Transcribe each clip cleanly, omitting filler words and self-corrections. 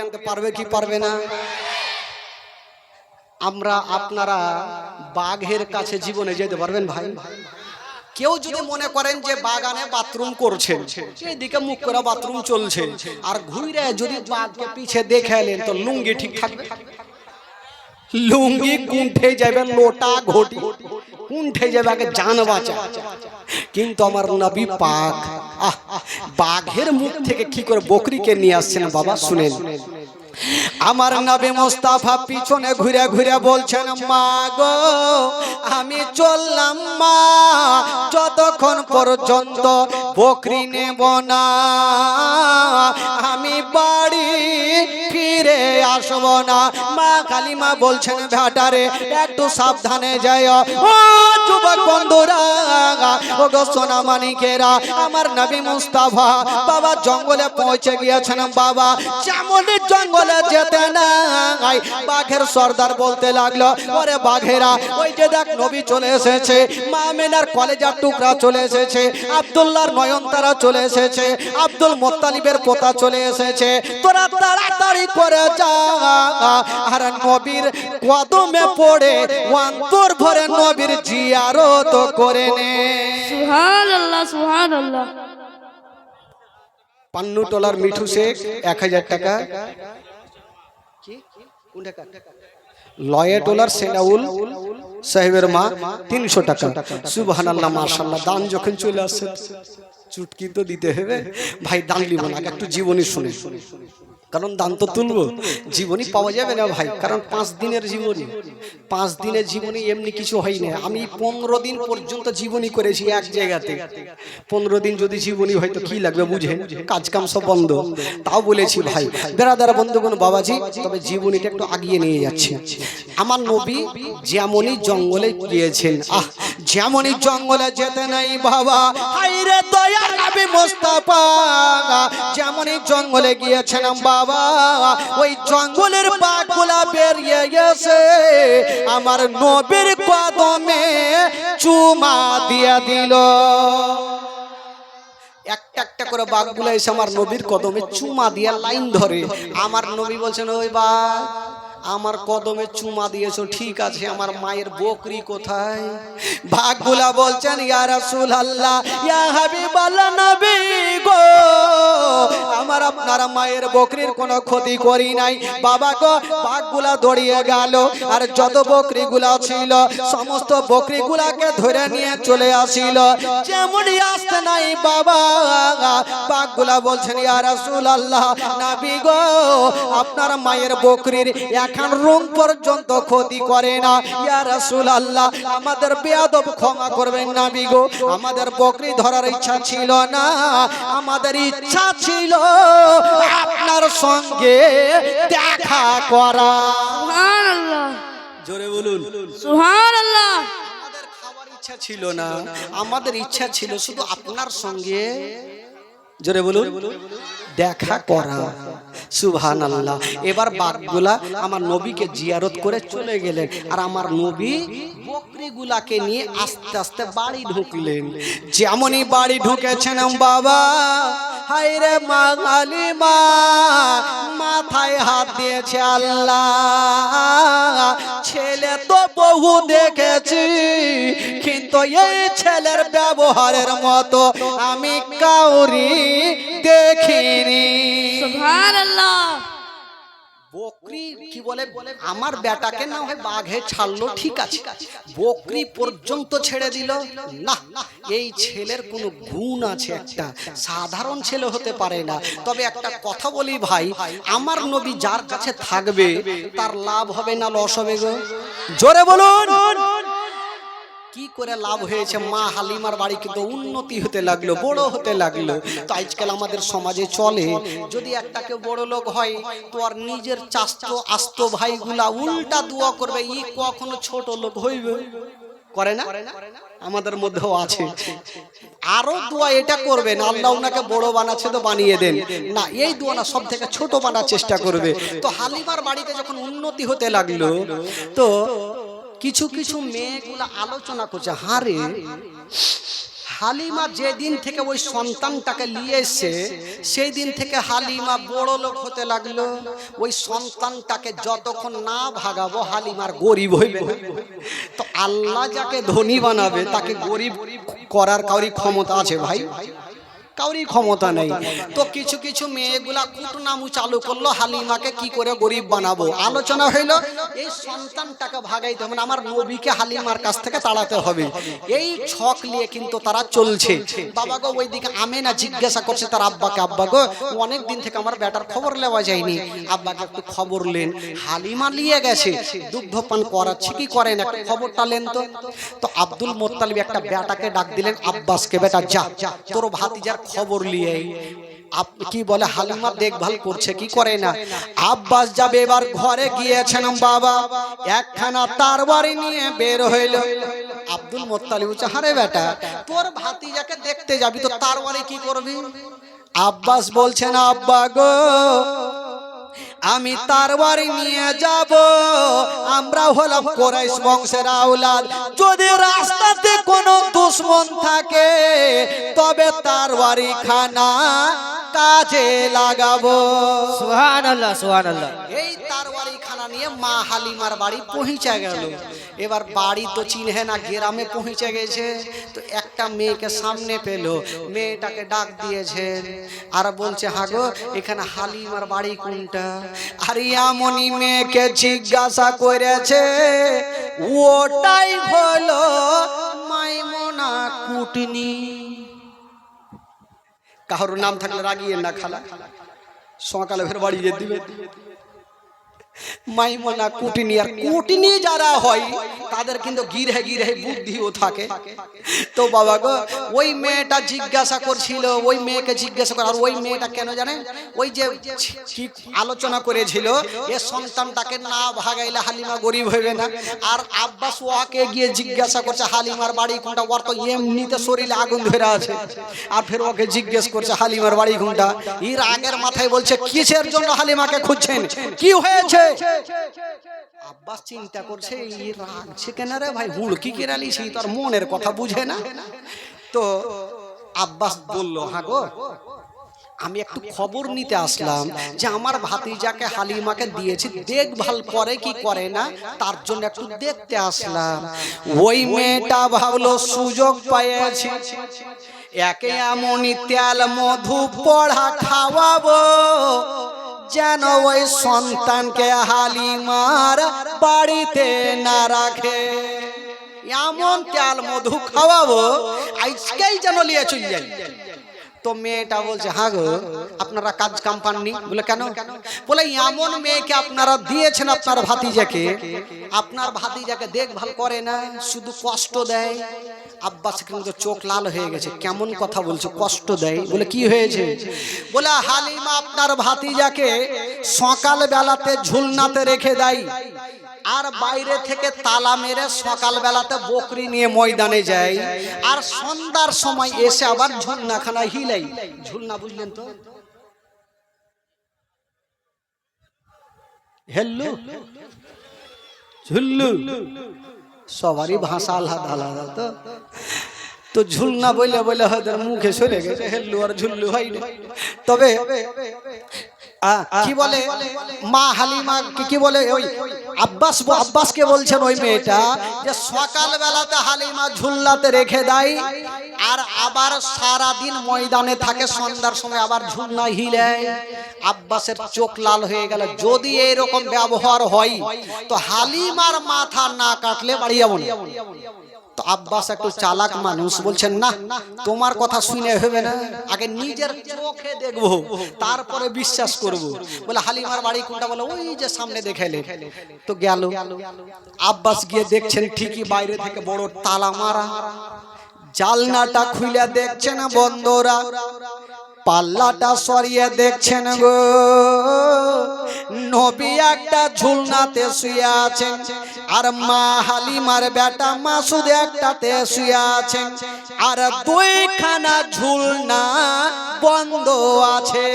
আনতে পারবে কি পারবে না? আমরা আপনারা বাঘের কাছে জীবনে যেতে পারবেন ভাই? কেউ যদি মনে করেন যে বাগানে বাথরুম করছেন, এদিকে মুখ করে বাথরুম চলছে, আর ঘুরে যদি বাঘকে পিছে দেখে এলেন তো লুঙ্গি ঠিক থাকবে? লুঙ্গি কুণ্ঠে যাবে, লোটা ঘটি কুণ্ঠে যাবে, আগে জান বাঁচা। কিন্তু আমার নবী পাক বাঘের মুখ থেকে কি করে বকরিকে নিয়ে আসছেন বাবা শুনেন। আমার নবী মুস্তাফা পিছনে ঘুরে ঘুরে বলছেন, মা গো আমি চললাম মা, যতক্ষণ পর্যন্ত বকরি নেব না আমি বাড়ি ফিরে আসব না। মা কালিমা বলছেন, ভেটারে একটু সাবধানে যায়। ও যুবক বন্ধুরা, ও গো সোনা মানিকেরা, আমার নবী মুস্তাফা বাবা জঙ্গলে পৌঁছে গিয়েছেন। বাবা যেমন জঙ্গলে যেতে নাই, বাঘের সর্দার বলতে লাগলো, ওরে বাঘেরা ওই যে দেখ নবী চলে এসেছে, মা আমিনার কলেজার টুকরা চলে এসেছে, আব্দুল্লাহর নয়নতারা চলে এসেছে, আব্দুল মুত্তালিবের পোতা চলে এসেছে, তোরা তাড়াতাড়ি করে যা আর নবীর কদমে পড়ে অন্তর ভরে নবীর জিয়ারত করে নে। সুবহানাল্লাহ সুবহানাল্লাহ। পান্নু টলার মিঠু শেখ 1000 টাকা, লয়ে টলার সেনাউল সাহেবের মা 300 টাকা। সুবহানাল্লাহ মাশাআল্লাহ। দান যখন চলে আসছে চুটকি তো দিতে হবে ভাই, দান দিব না, একটু জীবনী শুনে, কারণ দান তো তুলবো, জীবনী পাওয়া যাবে না ভাই, কারণ 5 দিনের জীবনী, 5 দিনের জীবনী এমনি কিছু হয় না। আমি 15 দিন পর্যন্ত জীবনী করেছি এক জায়গাতে। 15 দিন যদি জীবনী হয় তো কি লাগবে বুঝেন, কাজ কাম সব বন্ধ। তাও বলেছি ভাই বেরাদার বন্ধুগণ বাবাজি, তবে জীবনীটা একটু আগিয়ে নিয়ে যাচ্ছে। আমার নবী যেমনই জঙ্গলে গিয়েছেন, যেমনই জঙ্গলে যেতে নাই বাবা, হায়রে দয়ার নবী মুস্তাফা যেমনই জঙ্গলে গিয়েছেন বাবা, ওই জঙ্গলের বাঘগুলা বেরিয়ে গেছে, আমার নবীর কদমে চুমা দিয়ে দিল। একটা একটা করে বাঘগুলা এসে আমার নবীর কদমে চুমা দিয়ে লাইন ধরে। আমার নবী বলছেন, ওই বাঘ আমার কদমে চুমা দিয়েছো ঠিক আছে, আমার মায়ের বকরি কোথায়? বাঘগুলা বলছেন, ইয়া রাসূলুল্লাহ ইয়া হাবিবাল্লাহ নবী গো, আমার আপনার মায়ের বকরির কোনো ক্ষতি করি নাই। বাবা গো, বাঘগুলা দৌড়িয়ে গেল, আর যত বকরিগুলা ছিল সমস্ত বকরিগুলাকে ধরে নিয়ে চলে আসিল। যেমনই আসতে নাই বাবা, বাঘগুলা বলছেন, ইয়া রাসূলুল্লাহ নবী গো, আপনার মায়ের বকরির এখন রুম পর্যন্ত ক্ষতি করে না। ইয়া রাসূলুল্লাহ আমাদের বেয়াদব ক্ষমা করবেন নবী গো, আমাদের বকরি ধরার ইচ্ছা ছিল না, আমাদের ইচ্ছা ছিল আপনার সঙ্গে দেখা করা। সুবহানাল্লাহ, জোরে বলুন সুবহানাল্লাহ। আমাদের খাওয়ার ইচ্ছা ছিল না, আমাদের ইচ্ছা ছিল শুধু আপনার সঙ্গে, জোরে বলুন, দেখা করা। সুবহানাল্লাহ। এবার বাঘগুলা আমার নবীকে জিয়ারত করে চলে গেলেন, আর আমার নবী বকরিগুলাকে নিয়ে আস্তে আস্তে বাড়ি ঢুকলেন। যেমনই বাড়ি ঢুকেছেন বাবা, হায়রে মা আলিমা মাথায় হাত দিয়েছে, আল্লাহ ছেলে তো বহু দেখেছি, কিন্তু এই ছেলের ব্যবহারের মতো আমি কাউরি দেখিনি। সুবহানাল্লাহ। বকরি কি বলে, আমার বেটাকে না হয় বাঘে ছাড়লো ঠিক আছে, বকরি পর্যন্ত ছেড়ে দিল না। এই ছেলের কোনো গুণ আছে, একটা সাধারণ ছেলে হতে পারে না। তবে একটা কথা বলি ভাই, আমার নবী যার কাছে থাকবে তার লাভ হবে না লস হবে গো? জোরে বলুন। কি করে লাভ হয়েছে? মা হালিমার বাড়ি কিন্তু উন্নতি হতে লাগলো, বড় হতে লাগলো। তো আজকাল আমাদের সমাজে চলে, যদি একটা কেউ বড় লোক হয় তো আর নিজের চাস্তো আস্ত ভাইগুলা উল্টা দোয়া করবে, ই কখনো ছোট লোক হইবে, করে না? আমাদের মধ্যেও আছে। আরো দোয়া এটা করবেন, আল্লাহ ওনাকে বড় বানাচ্ছে তো বানিয়ে দেন না, এই দোয়া না, সব থেকে ছোট বানার চেষ্টা করবে। তো হালিমার বাড়িতে যখন উন্নতি হতে লাগলো, তো কিছু কিছু মেয়েগুলা আলোচনা করছে, হালিমা যেদিন থেকে ওই সন্তানটাকে নিয়ে এসে সেই দিন থেকে হালিমা বড় লোক হতে লাগলো। ওই সন্তানটাকে যতক্ষণ না ভাগাবো হালিমার গরিব হইবে না। তো আল্লাহ যাকে ধনী বানাবে তাকে গরিব করার কাউরি ক্ষমতা আছে ভাই? কাউরি ক্ষমতা নেই। তো কিছু কিছু মেয়েগুলা কুটনামু চালু করলো হালিমাকে কি করে গরিব বানাবো। আলোচনা হইলো এই সন্তানটাকে ভাগাইতে হবে, আমার নবীকে হালিমার কাছ থেকে তাড়াতে হবে। এই ছক নিয়ে কিন্তু তারা চলছে। বাবা গো ওইদিকে আমেনা জিজ্ঞাসা করছে তার আব্বাকে, আব্বা গো অনেক দিন থেকে আমার বেটার খবর নেওয়া যায়নি, আব্বাকে একটু খবর লেন। হালিমা নিয়ে গেছে, দুগ্ধপান করাচ্ছে কি করেন, একটা খবরটা লেন তো। তো আব্দুল মোত্তালিব একটা বেটাকে ডাক দিলেন আব্বাসকে, বেটা যা তোর ভাতিজার খবর নিয়ে কি বলে হালিমা দেখভাল করছে কি করে না। আব্বাস যাবে, এবার ঘরে গিয়েছেন বাবা একখানা তরবারি নিয়ে বের হইল। আব্দুল মোত্তালিব বলছে, আরে বেটা তোর ভাতিজাকে দেখতে যাবি তো তরবারি কি করবি? আব্বাস বলছেন, আব্বা গো আমি তরবারি নিয়ে যাব, আমরা হলাম কুরাইশ বংশের আওলাদ, যদি রাস্তাতে কোনো দুশমন থাকে তবে তরবারি খানা কাজে লাগাবো। সুবহানাল্লাহ সুবহানাল্লাহ। এই তরবারি খানা নিয়ে মা হালিমার বাড়ি পৌঁছে গেল। এবার বাড়ি তো চিনহে না, গ্রামে পৌঁছে গেছে। তো একটা মেয়েকে সামনে পেল, মেয়েটাকে ডাক দিয়েছে আর বলছে, হাগো এখানে হালিমার বাড়ি কোনটা? আর এমনই মেয়েকে জিজ্ঞাসা করেছে, ওটাই হলো মাইমুনা কুটনি। কারোর নাম থাকলে রাগিয়ে না খালা, সকালে ফের বাড়ি যেতে দিবে। মাইমুনা কুটনি, আর কুটনি যারা হয় তাদের কিন্তু গিরহে গিরহে বুদ্ধিও থাকে। তো বাবা গো ওই মেয়েটা জিজ্ঞাসা করছিল, ওই মেয়েকে জিজ্ঞাসা করে, আর ওই মেয়েটা কেন জানেন, ওই যে কি আলোচনা করেছিল এ সন্তানটাকে না ভাগাইলে হালিমা গরিব হইবে না। আর আব্বাস ওয়াকে গিয়ে জিজ্ঞাসা করছে হালিমার বাড়ি কোনটা, ওর তো এমনিতে শরীরে আগুন ধরে আছে, আর ফের ওকে জিজ্ঞেস করছে হালিমার বাড়ি কোনটা। এর আগের মাথায় বলছে কিসের জন্য হালিমাকে খুঁজছেন, কি হয়েছে? আব্বাস চিন্তা করছে এই রাগছে কেন রে ভাই, হুড়কি কেরালিছি, তার মনের কথা বুঝে না। তো আব্বাস বলল, হ্যাঁ গো আমি একটু খবর নিতে আসলাম যে আমার ভাতিজাকে হালিমাকে দিয়েছি, দেখভাল করে কি করে না তার জন্য একটু দেখতে আসলাম। ওই মেয়েটা ভাবলো সুযোগ পেয়েছি, একে এমনই তেল মধু পড়া খাওয়াবো যেন ওই সন্তানকে হালিমার বাড়িতে না রাখে। এমন তেল মধু খাওয়াবো আজকেই যেন নিয়ে চলে যাই। তো মেয়েটা বলছে, হ্যাঁ গো আপনারা কাজ কাম পাননি? বলে কেন? বলে এমন মেয়েকে আপনারা দিয়েছেন আপনার ভাতিজাকে, আপনার ভাতিজাকে দেখভাল করে না, শুধু কষ্ট দেয়। আব্বাস কিন্তু চোখ লাল হয়ে গেছে, কেমন কথা বলছে, কষ্ট দেয়? বলে কি হয়েছে? বলে হালিমা আপনার ভাতিজাকে সকাল বেলাতে ঝুলনাতে রেখে দেয়, আর বাইরে থেকে তালা মেরে সকাল বেলাতে বকরি নিয়ে ময়দানে যায়, আর সন্ধ্যার সময় এসে আবার ঝুলনাখানা হিলাই। ঝুলনা বুঝলেন তো? হেল্লু ঝুল্লু সবারই ভাষা আলাদা আলাদা। তো তো ঝুলনা বলে বলে হয়তো মুখে সরে গেছে, হেল্লু আর ঝুল্লু হয় না। তবে কি বলে মা হালিমা কি বলে, ওই আব্বাসকে বলছেন ওই মেয়েটা যে সকাল বেলাতে হালিমা ঝুলনাতে রেখে দেয়, আর আবার সারা দিন ময়দানে থাকে, সন্ধ্যার সময় আবার ঝুলনা হিলায়। আব্বাসের চোখ লাল হয়ে গেল, যদি এরকম ব্যবহার হয় তো হালিমার মাথা না কাটলে বাড়ি যাবো না। তো আব্বাস একটু চালাক মানুষ, বলছেন না তোমার কথা শুনে হবে না, আগে নিজের চোখে দেখবো তারপরে বিশ্বাস করব। বলে হালিমার বাড়ি কোনটা? বলে ওই যে সামনে দেখাইলে। তো গেল, আব্বাস গিয়ে দেখছেন ঠিকই বাইরে থেকে বড় তালা মারা, জালনাটা খুলে দেখছেন বন্ধরা, পাল্লাটা সরিয়ে দেখছেন গো নবী একটা ঝুলনাতে শুয়ে আছেন, আর মা হালিমার বেটা মাসুদ একটাতে শুয়ে আছেন, আর দুইখানা ঝুলনা বন্ধ আছে।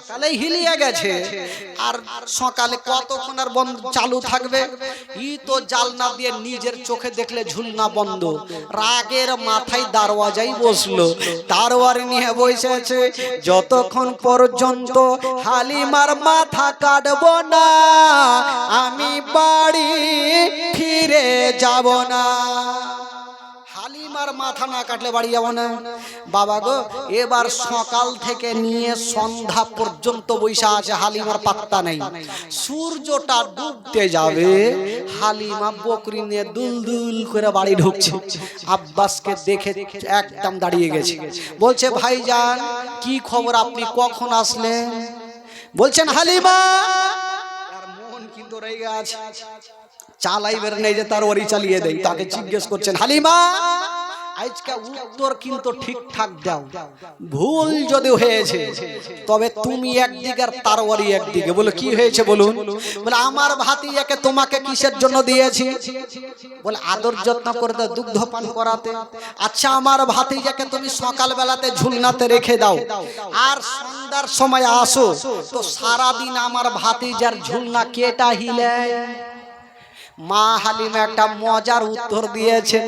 সকালে হিলিয়ে গেছে আর সকালে কতক্ষণ আর বন্ধ চালু থাকবে? ই তো জালনা দিয়ে নিজের চোখে দেখলে ঝুলনা বন্ধ, রাগের মাথায় দারওয়াজাই বসলো, দারোয়ারি নিয়ে বসেছে, যতক্ষণ পর্যন্ত হালিমার মাথা কাটবো না আমি বাড়ি ফিরে যাব না। হালিমার মাথা না কাটলে বাড়ি যাব না। বাবা গো, এবার সকাল থেকে নিয়ে সন্ধ্যা পর্যন্ত বৈশা আছে, হালিমার পাত্তা নেই। সূর্যটা ডুবতে যাবে, হালিমা বকরি নিয়ে দুলদুল করে বাড়ি ঢুকছে। আব্বাসকে দেখে একদম দাঁড়িয়ে গেছে, বলছে ভাইজান কি খবর, আপনি কখন আসলেন? বলছেন হালিমা, আর মন কিন্তু রেগে আছে, চালাইবের নেই যে তার ওরি চালিয়ে দেয়। তাকে জিজ্ঞেস করছেন হালিমা আজকে উত্তর কিন্তু ঠিকঠাক দাও, ভুল যদি হয়েছে তবে তুমি একদিকে আর তার ওরি একদিকে। বলে কি হয়েছে বলুন? বলে আমার ভাতিজাকে তোমাকে কিসের জন্য দিয়েছি? বলে আদর যত্ন করতে, দুগ্ধ পান করাতে। আচ্ছা আমার ভাতিজাকে তুমি সকাল বেলাতে ঝুলনাতে রেখে দাও আর সন্ধ্যার সময় আসো, তো সারাদিন আমার ভাতিজার ঝুলনা কেটা হিলে? মা হালিমা একটা মজার উত্তর দিয়েছে।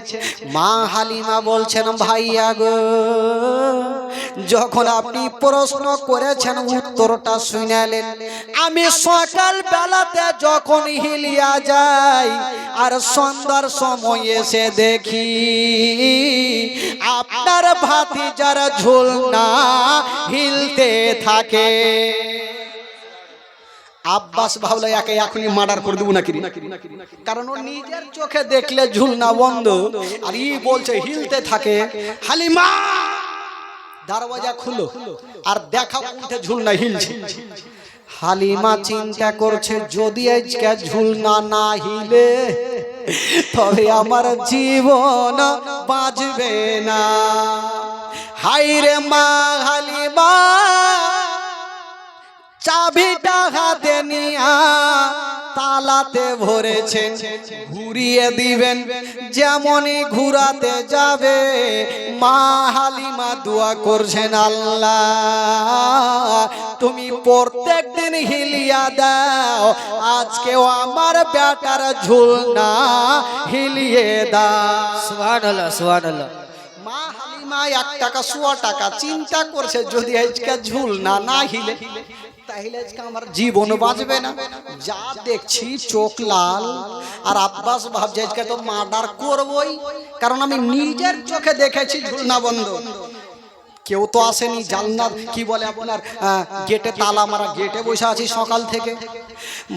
মা হালিমা বলছেন ভাইয়া গো, যখন আপনি প্রশ্ন করেছেন উত্তরটা শুনালেন। আমি সকাল বেলাতে যখন হিলিয়া যাই আর সন্ধ্যার সময় এসে দেখি আপনার ভাতিজার ঝুলনা হিলতে থাকে। আব্বাস ভাবলো একে এখনই মার্ডার করে দেবো নাকি, কারণ ও নিজের চোখে দেখলে ঝুলনা বন্ধ আর ই বলছে হিলতে থাকে। হালিমা দরওয়াজা খুলো আর দেখা উঠে ঝুলনা হিলছে। হালিমা চিন্তা করছে যদি আজকে ঝুলনা না হিলে তবে আমার জীবন বাঁচবে না। হায়রে মা হালিমা চাবিটা হাতে নিয়া তালাতে ভরেছেন, ঘুরিয়ে দিবেন। যেমনই ঘুরাতে যাবে মা হালিমা দোয়া করছেন আল্লাহ তুমি প্রত্যেক দিন হিলিয়া দাও, আজকেও আমার বেটার ঝুলনা হিলিয়ে দাও। সুবহানাল্লাহ সুবহানাল্লাহ। মা হালিমা 1 টাকা 100 টাকা চিন্তা করছে যদি আজকে ঝুলনা না হিলে তাহলে আজকে আমার জীবন বাঁচবে না। যা দেখছি চোখ লাল। আর আব্বাস ভাবছে আজকে তো মার্ডার করবই, কারণ আমি নিজের চোখে দেখেছি ঝুলনা বন্ধ। কেউ তো আসেনি, জান্নাত কি বলে আপনার গেটে তালা মারা, গেটে বসে আছি সকাল থেকে।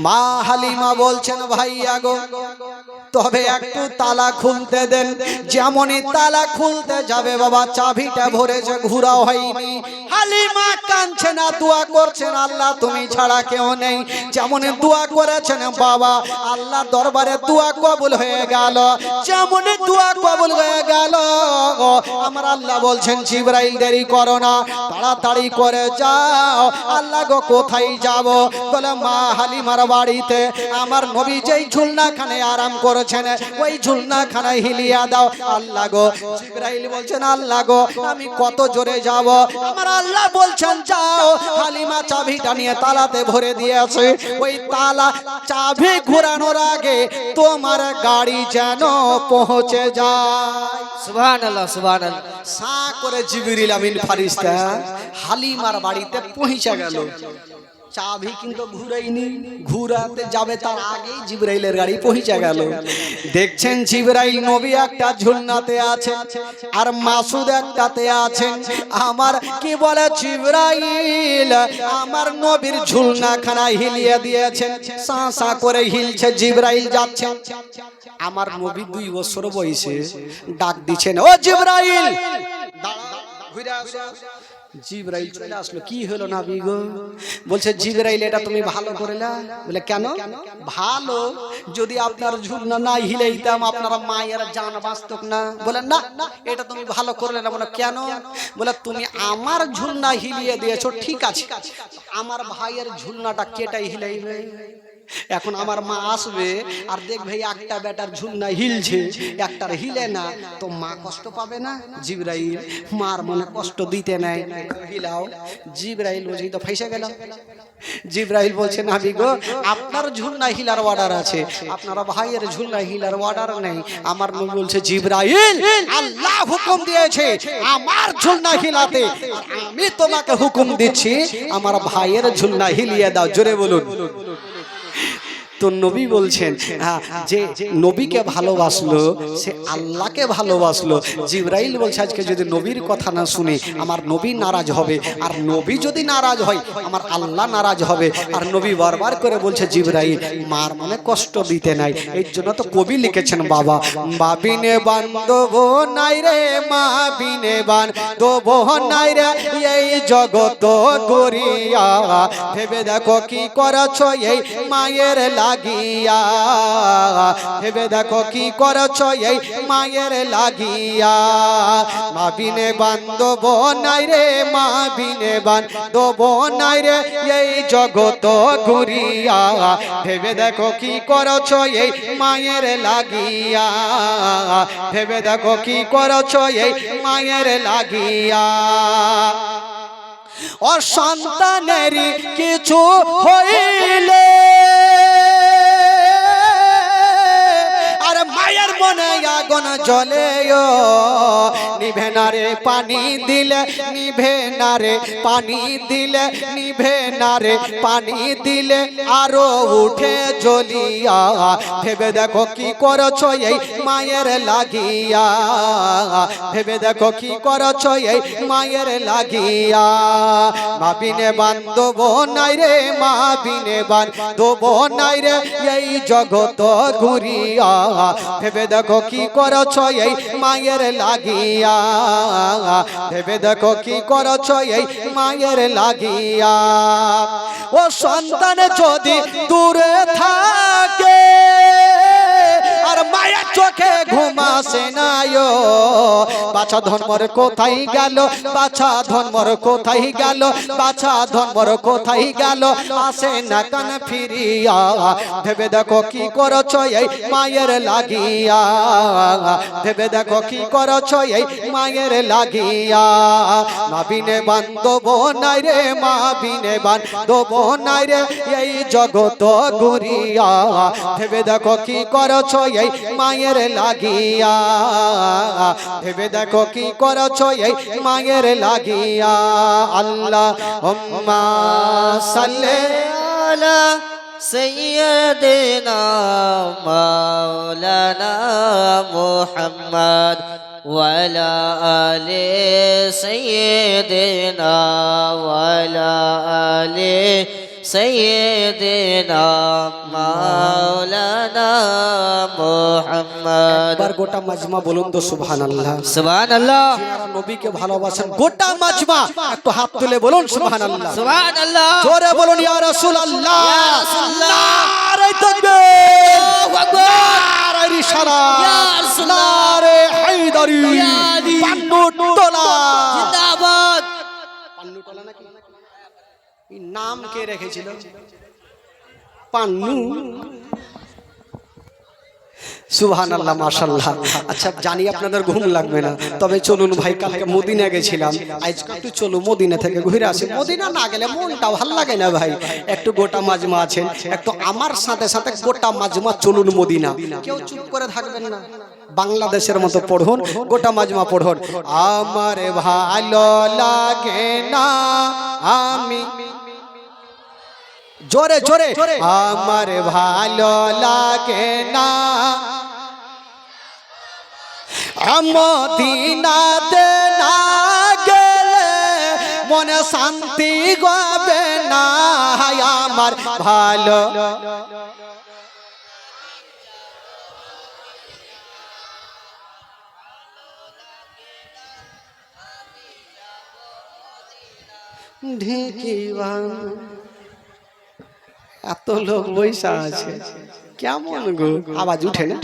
মা হালিমা বলছেন ভাইয়া গো তবে একটু তালা খুলতে দেন। যেমনই তালা খুলতে যাবে বাবা চাবিটা ভরেছে, ঘুরা হয়নি। হালিমা কাঁদছে না, দোয়া করছেন আল্লাহ তুমি ছাড়া কেউ নেই। যেমন দোয়া করেছেন বাবা আল্লাহ দরবারে দোয়া কবুল হয়ে গেল, যেমন দোয়া কবুল হয়ে গেল। আমার আল্লাহ বলছেন জিবরাইল দেরি করো না, তাড়াতাড়ি করে যাও। আল্লাহ গো কোথায় যাব? বলে মা হালিমার বাড়িতে। আমার নবী যেই ঝুলনাখানে আরাম করেছেন ওই ঝুলনাখানায় হিলিয়া দাও। আল্লাহ গো, জিবরাইল বলছেন আল্লাহ গো আমি কত জোরে যাব? আমার আল্লাহ বলছেন যাও। হালিমা চাবিটা নিয়ে তালাতে ভরে দিয়েছে, ওই তালা চাবি ঘোরানোর আগে তোমার গাড়ি যেন পৌঁছে যায়। সুবহানাল্লাহ সুবহানাল্লাহ। সা করে জিবরিল আমিন ফারিস্তা হালিমার বাড়িতে পৌঁছে গেল। চাবি কিন্তু ঘুরাইনি, ঘুরাতে যাবে তার আগেই জিবরাইলের গাড়ি পৌঁছে গেল। দেখছেন জিবরাইল নবী একটা ঝুলনাতে আছে আর মাসুদ একটাতে আছেন। আমার কি বলে জিবরাইল আমার নবীর ঝুলনাখানা হিলিয়ে দিয়েছেন, সা সা করে হিলছে, জিবরাইল যাচ্ছে। আমার নবী 2 বছর বয়সে ডাক দিচ্ছেন ও জিবরাইল ঘুরে আসো। জিবরাইল চলে আসলো। কি হলো নবী গো? বলছে জিবরাইল এটা তুমি ভালো করেলা। বলে কেন ভালো? যদি আপনার ঝুলনা না হিলাইতাম আপনার মায়ের জান বাঁচত না। বলে না এটা তুমি ভালো করলে না। বলে কেন? বলে তুমি আমার ঝুলনা হিলিয়ে দিয়েছো ঠিক আছে, আমার ভাইয়ের ঝুলনাটা কেটাই হিলাইবে। এখন আমার মা আসবে আর দেখবে একটা বেটার ঝুলনা হিলছে, একটার হিলে না, তো মা কষ্ট পাবে না? জিবরাইল মার মনে কষ্ট দিতে নাই, হিলাও। জিবরাইল বলছে তো ফাইসে গেল। জিবরাইল বলছে নাবি গো, আপনার ঝুলনা হিলার অর্ডার আছে, আপনার ভাইয়ের ঝুলনা হিলার অর্ডার নেই। আমার নবী বলছে জিবরাইল, আল্লাহ হুকুম দিয়েছে আমার ঝুলনা হিলাতে, আর আমি তোমাকে হুকুম দিচ্ছি আমার ভাইয়ের ঝুলনা হিলিয়ে দাও। জোরে বলুন। তো নবী বলছেন যে নবীকে ভালোবাসলো সে আল্লাহকে ভালোবাসলো। জিবরাইল বলছে আজকে যদি নবীর কথা না শুনে আমার নবী নারাজ হবে, আর নবী যদি নারাজ হয় আমার আল্লাহ নারাজ হবে। আর নবী বারবার করে বলছে জিবরাইল মার মনে কষ্ট দিতে নাই। এই জন্য তো কবি লিখেছেন বাবা, বাবিনে বান্ধব নাই রে, মা বিনে বান্ধব নাই রে, এই জগত গরিয়া, ভেবে দেখো কি করেছ এই মায়ের লাগিয়া, ভেবে দেখো কি করেছ এই মায়ের লাগিয়া। মা বিনে বান্ধব নাই রে, মা বিনে বান্ধব নাই রে, এই জগত ঘুরিয়া, ভেবে দেখো কি করেছ এই মায়ের লাগিয়া, ভেবে দেখো কি করেছ এই মায়ের লাগিয়া। অসন্তানেরই কিছু হইলে আর মায়ের মনে আগুন জ্বলে, নিভে না রে পানি দিলে, নিভে না রে পানি দিলে, নিভে না রে পানি দিলে আরো উঠে জ্বলিয়া, ভেবে দেখো কি করেছ এই মায়ের লাগিয়া, ভেবে দেখো কি করেছ এই মায়ের লাগিয়া। মা বিনে বান্ধব নাই রে, মা বিনে বান্ধব নাই রে, এই জগত ঘুরিয়া, ভেবে দেখো কি করেছ এই মায়ের লাগিয়া, ভেবে দেখো কি করেছ এই মায়ের লাগিয়া। ও সন্তান যদি দূরে থাকে আর মায়ের চোখে ঘুম আসে না, বাছা ধর্মর কোথায় গেল, বাছা ধর্মর কোথায় গেল, বাছা ধর্মর কোথায় গেল, আসে না কান ফিরিয়া, ভেবে দেখো কি করেছ এই মায়ের লাগিয়া, ভেবে দেখো কি করেছ এই মায়ের লাগিয়া। মা বিনে বান্ধব নাই রে, মা বিনে বান্ধব নাই রে, এই জগত ঘুরিয়া, ভেবে দেখো কি করেছ এই মায়ের লাগিয়া, ভেবে দেখো কি করেছ এই মায়ের লাগিয়া। আল্লাহুম্মা সাল্লি আলা সাইয়্যিদিনা মাওলানা মুহাম্মদ ওয়া আলা আলি সাইয়্যিদিনা ওয়া আলা আলি সাইয়্যিদিনা মাওলানা মুহাম্মদ। একবার গোটা মাজমা বলুন তো সুবহানাল্লাহ। সুবহানাল্লাহ। যারা নবীকে ভালোবাসেন গোটা মাজমা একটু হাত তুলে বলুন সুবহানাল্লাহ। সুবহানাল্লাহ। জোরে বলুন ইয়া রাসূলুল্লাহ। ইয়া রাসূলুল্লাহ। নারে তাকবীর, আল্লাহু আকবার। নারে রিসালাত, ইয়া রাসূলুল্লাহ। নারে হায়দারি, ইয়া আলী। পান্নুতলা জিন্দাবাদ। পান্নুতলা নাকি এই নাম কে রেখেছিল? পান্নু। সুবহানাল্লাহ, মাশাআল্লাহ। আচ্ছা জানি আপনাদের ঘুম লাগবে না, তবে চলুন ভাই, কালকে মদিনা গেছিলাম, আজকে একটু চলো মদিনা থেকে ঘুরে আসি। মদিনা না গেলে মনটা ভালো লাগে না ভাই। একটু গোটা মাজমা আছেন, একটু আমার সাথে সাথে গোটা মাজমা চলুন মদিনা। কেউ চুপ করে থাকবেন না, বাংলাদেশের মতো পড়ুন, গোটা মাজমা পড়ুন। আমার ভালো লাগে না আমি, জোরে জোরে, আমার ভালো লাগে না মদিনাতে না গেলে মনে শান্তি হবে না, আমার ভালো ঢেকিবা। এত লোক বৈশা আছে, কেমন গো আওয়াজ উঠে না?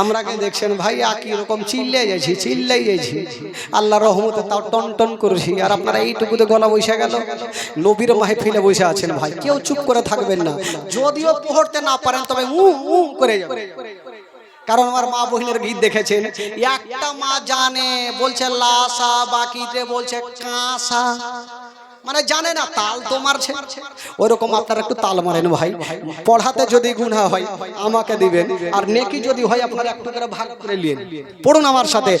আমরাকে দেখছেন ভাই একই রকম চিল্লাই যাচ্ছি আল্লাহ রহমতে তাও টন টন করছি, আর আপনারা এইটুকুতে গলা বসে গেল। নবীর মাহফিলে বসে আছেন ভাই, কেউ চুপ করে থাকবেন না। যদিও পড়তে না পারেন তবে করে যাবেন। কারণ আমার মা বহিনের গীত দেখেছেন, একটা মা জানে বলছে লাসা, বাকিতে বলছে কাঁসা, মানে জানে না, তাল তো মারছে। ওইরকম আপনারা একটু তাল মারেন ভাই। পড়াতে যদি গুনাহ হয় আমাকে দিবেন, আর নেকি যদি হয় আপনারা একটু করে ভাগ করে নিন। পড়ুন আমার সাথে,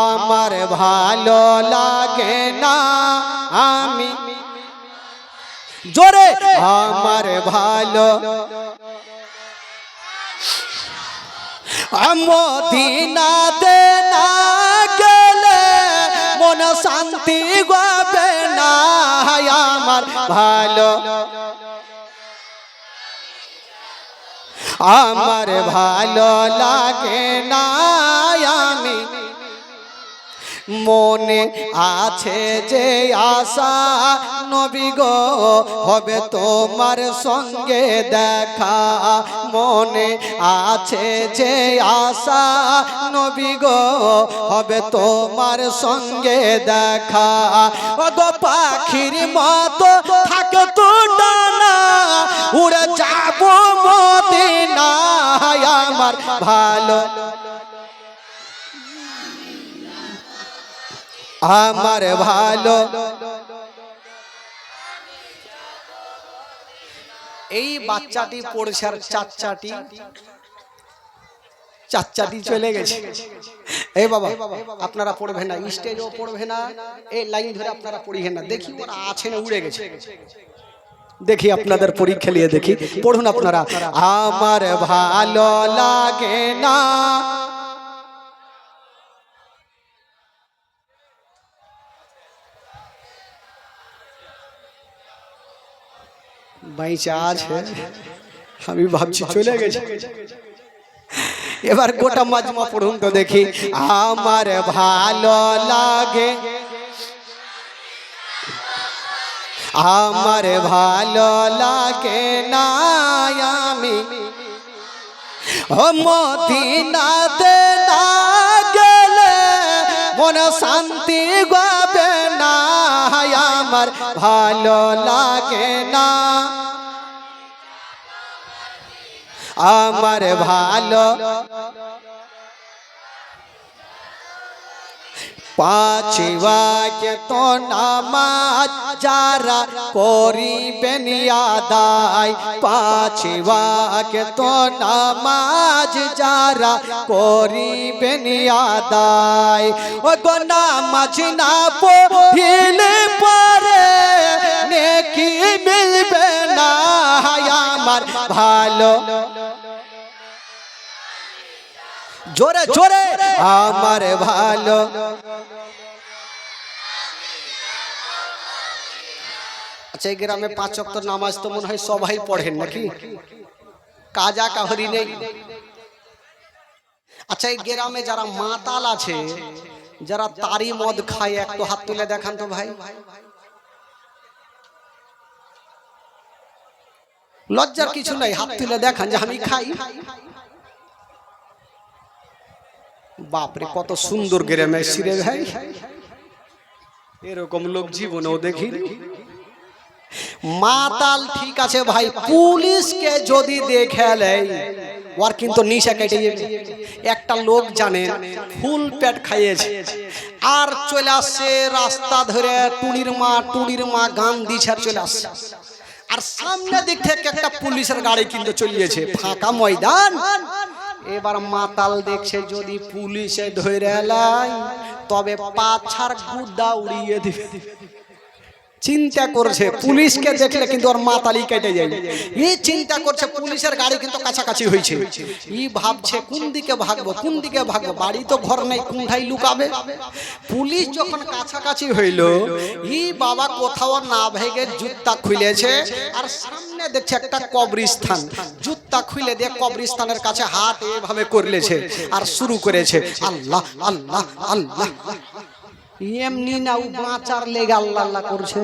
আমার ভালো লাগে না আমি জোরে, আমার ভালো মদিনাতে না গেলে মন শান্তি পাবে না, আমার ভালো আমার ভালো লাগে না আমি মনে আছে যে আশা নবী গো হবে তোমার সঙ্গে দেখা, মনে আছে যে আশা নবী গো হবে তোমার সঙ্গে দেখা, গো পাখির মতো থাকে তো ডানা উড়ে যাব মদিনায়, আমার ভালো আমার ভালো। এই বাচ্চাটি পড়ছে আর চাচাটি চলে গেছে। এই বাবা আপনারা পড়বেন না, স্টেজও পড়বে না, এই লাইন ধরে আপনারা পড়িবেন না। দেখি ওরা আছে না উড়ে গেছে, দেখি আপনাদের পরীক্ষা নিয়ে দেখি। পড়ুন আপনারা, আমার ভালো লাগে না বাইচা আছে, আমি ভাবছি চলে গেছে। এবার গোটা মাজমা পড়ুন তো দেখি, আমার ভালো লাগে আমার ভালো লাগে না আমি মদিনাতে না গেলে মন শান্তি পাবে না, আমার ভালো লাগে না আমার ভালো পাঁচ ওয়াক্ত নামাজ যারা করিবেন আদায়, পাঁচ ওয়াক্ত নামাজ যারা করিবেন আদায়, ও গো নামাজ না পড়িলে পরে নেকি মিলবে না, আমার ভালো জোরে জোরে আমার ভালো। আচ্ছা এই গ্রামে 5 ওয়াক্ত নামাজ তো মনে হয় সবাই পড়েন নাকি, কাজা কাহরি নেই। আচ্ছা এই গ্রামে যারা মাতাল আছে, যারা তারি মদ খায়, একটু হাত তুলে দেখান তো ভাই। লজ্জার কিছু নাই, হাত তুলে দেখান যে আমি খাই। বাপরে কত সুন্দর গ্রামে সিরে ভাই, এরকম লোক জীবনেও দেখিনি। মাতাল ঠিক আছে ভাই, পুলিশকে যদি দেখে নেয় ওর কিন্তু নিশা কেটে যাবে। একটা লোক জানেন ফুল পেট খাইয়েছে আর চলে আসছে রাস্তা ধরে টুনির মা গান দিছে চলে আসছে, আর সামনে দিক থেকে একটা পুলিশের গাড়ি কিন্তু চলিয়েছে, ফাঁকা ময়দান। এবার মাতাল দেখছে যদি পুলিশে ধরে লাই তবে পাছার গুদা উড়িয়ে দিবে। চিন্তা করছে পুলিশকে দেখলে কিন্তু ওর মাতালি কেটে যায়। এই চিন্তা করছে পুলিশের গাড়ি কিন্তু কাছাকাছি হয়েছে, ই ভাবছে কোন দিকে ভাগবো, বাড়ি তো ঘর নেই, কোনটাই লুকাবে। পুলিশ যখন কাছাকাছি হইল, ই বাবা কোথাও না ভেগে জুতা খুলেছে, আর সামনে দেখছে একটা কবরস্থান। জুতা খুলে দিয়ে কবরস্থানের কাছে হাত এভাবে করলেছে আর শুরু করেছে আল্লাহ আল্লাহ আল্লাহ। এমনি না, ও বাঁচার লেগে আল্লাহ আল্লাহ করছে।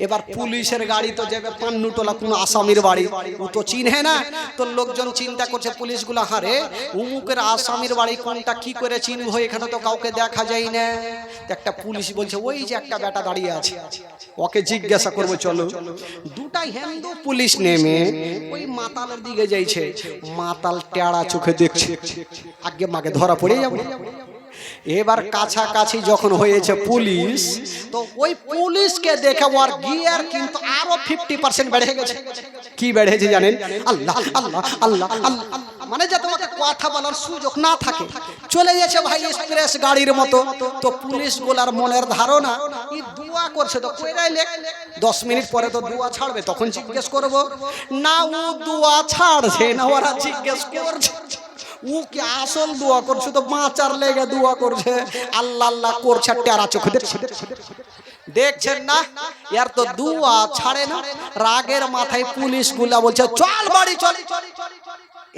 এবার পুলিশের গাড়ি তো যাবে পান্নুটোলা কোন আসামির বাড়ি, ও তো চিনহে না। তো লোকজন চিন্তা করছে পুলিশগুলা, হারে উমুকের আসামির বাড়ি কোনটা, কি করে চিনবো, এখানে তো কাউকে দেখা যায় না। একটা পুলিশ বলছে ওই যে একটা বেটা দাঁড়িয়ে আছে, ওকে জিজ্ঞাসা করবো চলো। দুটা হিন্দু পুলিশ নেমে ওই মাতালের দিকে যাইছে। মাতাল টেড়া চোখে দেখছে, আগে মাকে ধরা পড়ে যাবো। এবার কাছাকাছি যখন হয়েছে পুলিশ, তো ওই পুলিশকে দেখে ওর গিয়ার কিন্তু আরো 50% বেড়ে গেছে। কি বেড়েছে জানেন? আল্লাহ আল্লাহ আল্লাহ আল্লাহ, মানে যে তোমাকে কথা বলার সুযোগ না থাকে, চলে গেছে ভাই এক্সপ্রেস গাড়ির মতো। তো পুলিশ গুলার মনের ধারণা এই দোয়া করছে, তো কইরাই লেখ 10 মিনিট পরে তো দোয়া ছাড়বে, তখন জিজ্ঞেস করব না। ও দোয়া ছাড়ছে না, ওরা জিজ্ঞেস করছে ও কি আসল দোয়া করছে, তো বাঁচার লেগে দোয়া করছে, আল্লাহ আল্লাহ করছে, টেরা চোখে দেখছেন না। ইয়ার তো দোয়া ছাড়ে না। রাগের মাথায় পুলিশ গুলা বলছে চল বাড়ি চল,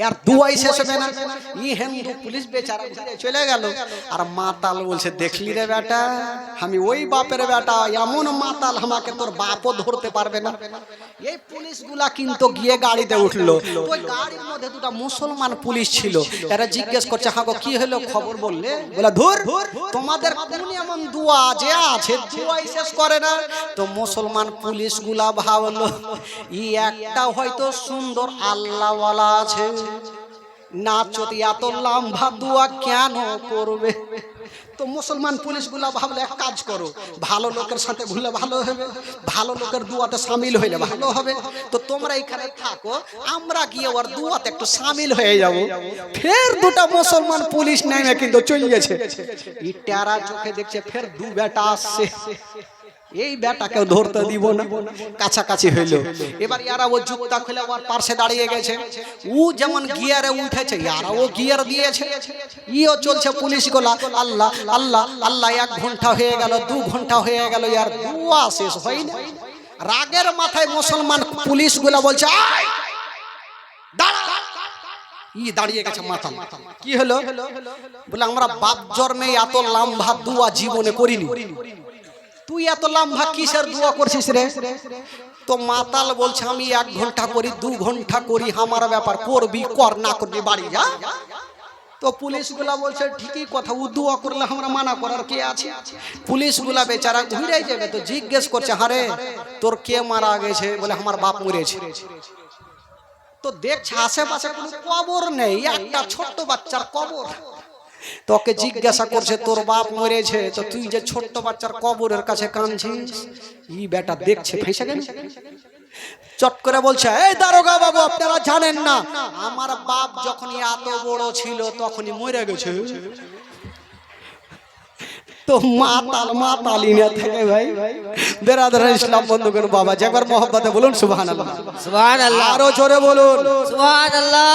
यार दुआई শেষ হবে না। ই হিন্দু পুলিশ বেচারা চলে গেল, আর মাতাল বলছে দেখলি রে বেটা, আমি ওই বাপের বেটা, এমন মাতাল আমাকে তোর বাপও ধরতে পারবে না। এই পুলিশগুলা কিন্তু গিয়ে গাড়িতে উঠলো। ওই গাড়ির মধ্যে দুটো মুসলমান পুলিশ ছিল। এরা জিজ্ঞেস করছে হাগো কি হলো, খবর বললে? বলে ধুর, তোমাদের কোন এমন দোয়া যে আছে দোয়াই শেষ করে না। তো মুসলমান পুলিশগুলা ভাবলো ই একটা হয়তো সুন্দর আল্লাহওয়ালা আছে, না যদি এত লম্বা দোয়া কেন করবে। তো মুসলমান পুলিশগুলা ভাবলে এক কাজ করো, ভালো লোকের সাথে ঘুরলে ভালো হবে, ভালো লোকের দোয়াতে শামিল হইলে ভালো হবে। তো তোমরা এখানে থাকো, আমরা গিয়ে ওর দোয়াতে একটু শামিল হয়ে যাব। ফের দুটা মুসলমান পুলিশ নেমে কিন্তু চলে গেছে। এই টেরা চোখে দেখছে ফের দু বেটা আসছে, এই বেটাকেও ধরতে দিব না। কাছাকাছি হইল। এবার ইয়ারা ও জুতা খুলে ওর পাশে দাঁড়িয়ে গেছে। ও যেমন গিয়ারে উঠেছে, ইয়ারা ও গিয়ার দিয়েছে। ইও চলছে পুলিশ গুলা, আল্লাহ আল্লাহ আল্লাহ। 1 ঘন্টা হয়ে গেল, 2 ঘন্টা হয়ে গেল, ইয়ার দোয়া শেষ হয় না। রাগের মাথায় মুসলমান পুলিশ গুলা বলছে আয় দাঁড়া। ই দাঁড়িয়ে গেছে মাথা। কি হলো? বলে আমরা বাপ জন্মে এত লম্বা দোয়া জীবনে করিনি, তুই এত লম্বা কিসের দোয়া করছিস রে? তো মাতাল বলছে আমি 1 ঘন্টা করি, 2 ঘন্টা করি, আমার ব্যাপার, করবি কর, না করবি বাড়ি যা। তো পুলিশগুলা বলছে ঠিকই কথা, ও দোয়া করলে আমরা মানা করার কে আছে? পুলিশগুলা বেচারা ঘুরে যাবে। তো জিজ্ঞেস করছে হারে তোর কে মারা গেছে? বলে আমার বাপ মরেছে। তো দেখছে আশেপাশে কোনো কবর নেই, একটা ছোট্ট বাচ্চার কবর। তোকে জিজ্ঞাসা করছে তোর বাপ মরেছে, তো তুই যে ছোট্ট বাচ্চার কবরের কাছে কাঁদছিস। ই বেটা দেখছে ফেঁসে গেল, চট করে বলছে এই দারোগা বাবু আপনারা জানেন না আমার বাপ যখন এত বড় ছিল তখনই মরে গেছে। তো মাতাল মাতালি না থেকে ভাই বেরাদার ইসলাম বন্ধুগণ, বাবা যে একবার মহব্বতে বলুন সুবহানাল্লাহ, সুবহানাল্লাহ, আরো জোরে বলুন সুবহানাল্লাহ।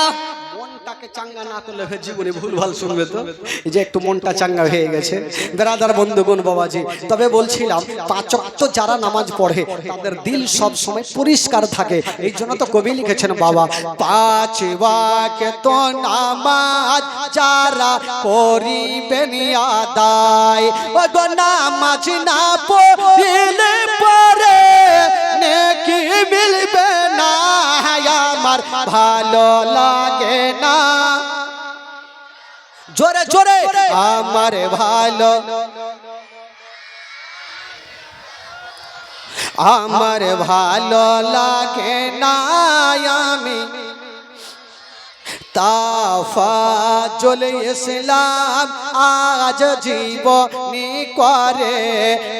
মনটাকে চাঙ্গা না করলে জীবনে ভুলভাল শুনবে। তো এই যে একটু মনটা চাঙ্গা হয়ে গেছে বেরাদার বন্ধুগণ বাবাজি। তবে বলছিলাম 5 ওয়াক্ত যারা নামাজ পড়ে তাদের দিল সব সময় পরিষ্কার থাকে। এই জন্য তো কবি লিখেছেন বাবা 5 ওয়াক্ত নামাজ যারা করিবেন আদায়, ও গো নামাজ না পড়লে পরে নেকি মিলবে না, আমার ভালো লাগে না। জোরে জোরে আমার ভালো, আমার ভালো লাগে না। আমি তাফাজুল ইসলাম আজ জীবনী করে,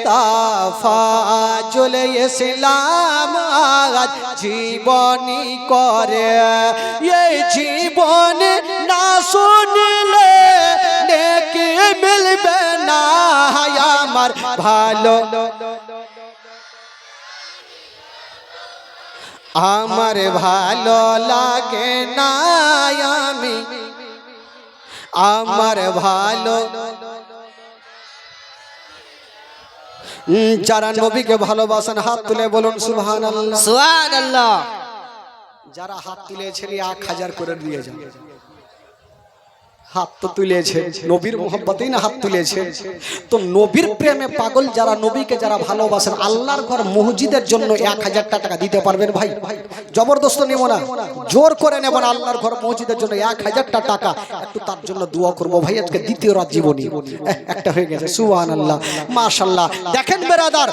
তাফাজুল ইসলাম আজ জীবনী করে। এই জীবন না শুনলে নেকি মিলবে না, আমার ভালো, আমার ভালো লাগে না। আমি আমার ভালো, যারা নবীকে ভালোবাসেন হাত তুলে বলুন সুবহানাল্লাহ, সুবহানাল্লাহ। যারা হাত তুলেছেন 1000 করে দিয়ে যান। হাত তো তুলেছে নবীর মোহব্বতেই না হাত তুলেছে। তো নবীর প্রেমে পাগল যারা, নবীকে যারা ভালোবাসেন, আল্লাহর ঘর মসজিদের জন্য 1000 টাকা দিতে পারবেন ভাই? জবরদস্ত নেব না, জোর করে নেব না। আল্লাহর ঘর মসজিদের জন্য 1000 টাকা, একটু তার জন্য দোয়া করবো ভাই। আজকে দ্বিতীয় রাত জীবনী একটা হয়ে গেছে। সুবহানাল্লাহ, মাশাআল্লাহ। দেখেন বেরাদার,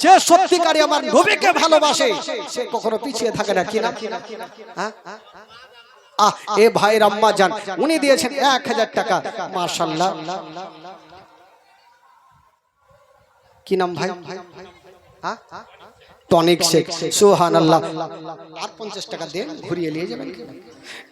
যে সত্যিকারী আমার নবীকে ভালোবাসে সে কখনো পিছিয়ে থাকে না। কিনা হ্যাঁ? এ ভাইয়ের আম্মা জান, উনি দিয়েছেন 1000 টাকা। মাশাআল্লাহ। কি নাম ভাই? হ্যাঁ, টনিক শেখ। সুবহানাল্লাহ। আর 50 টাকা দেন, ঘুরিয়ে নিয়ে যাবেন।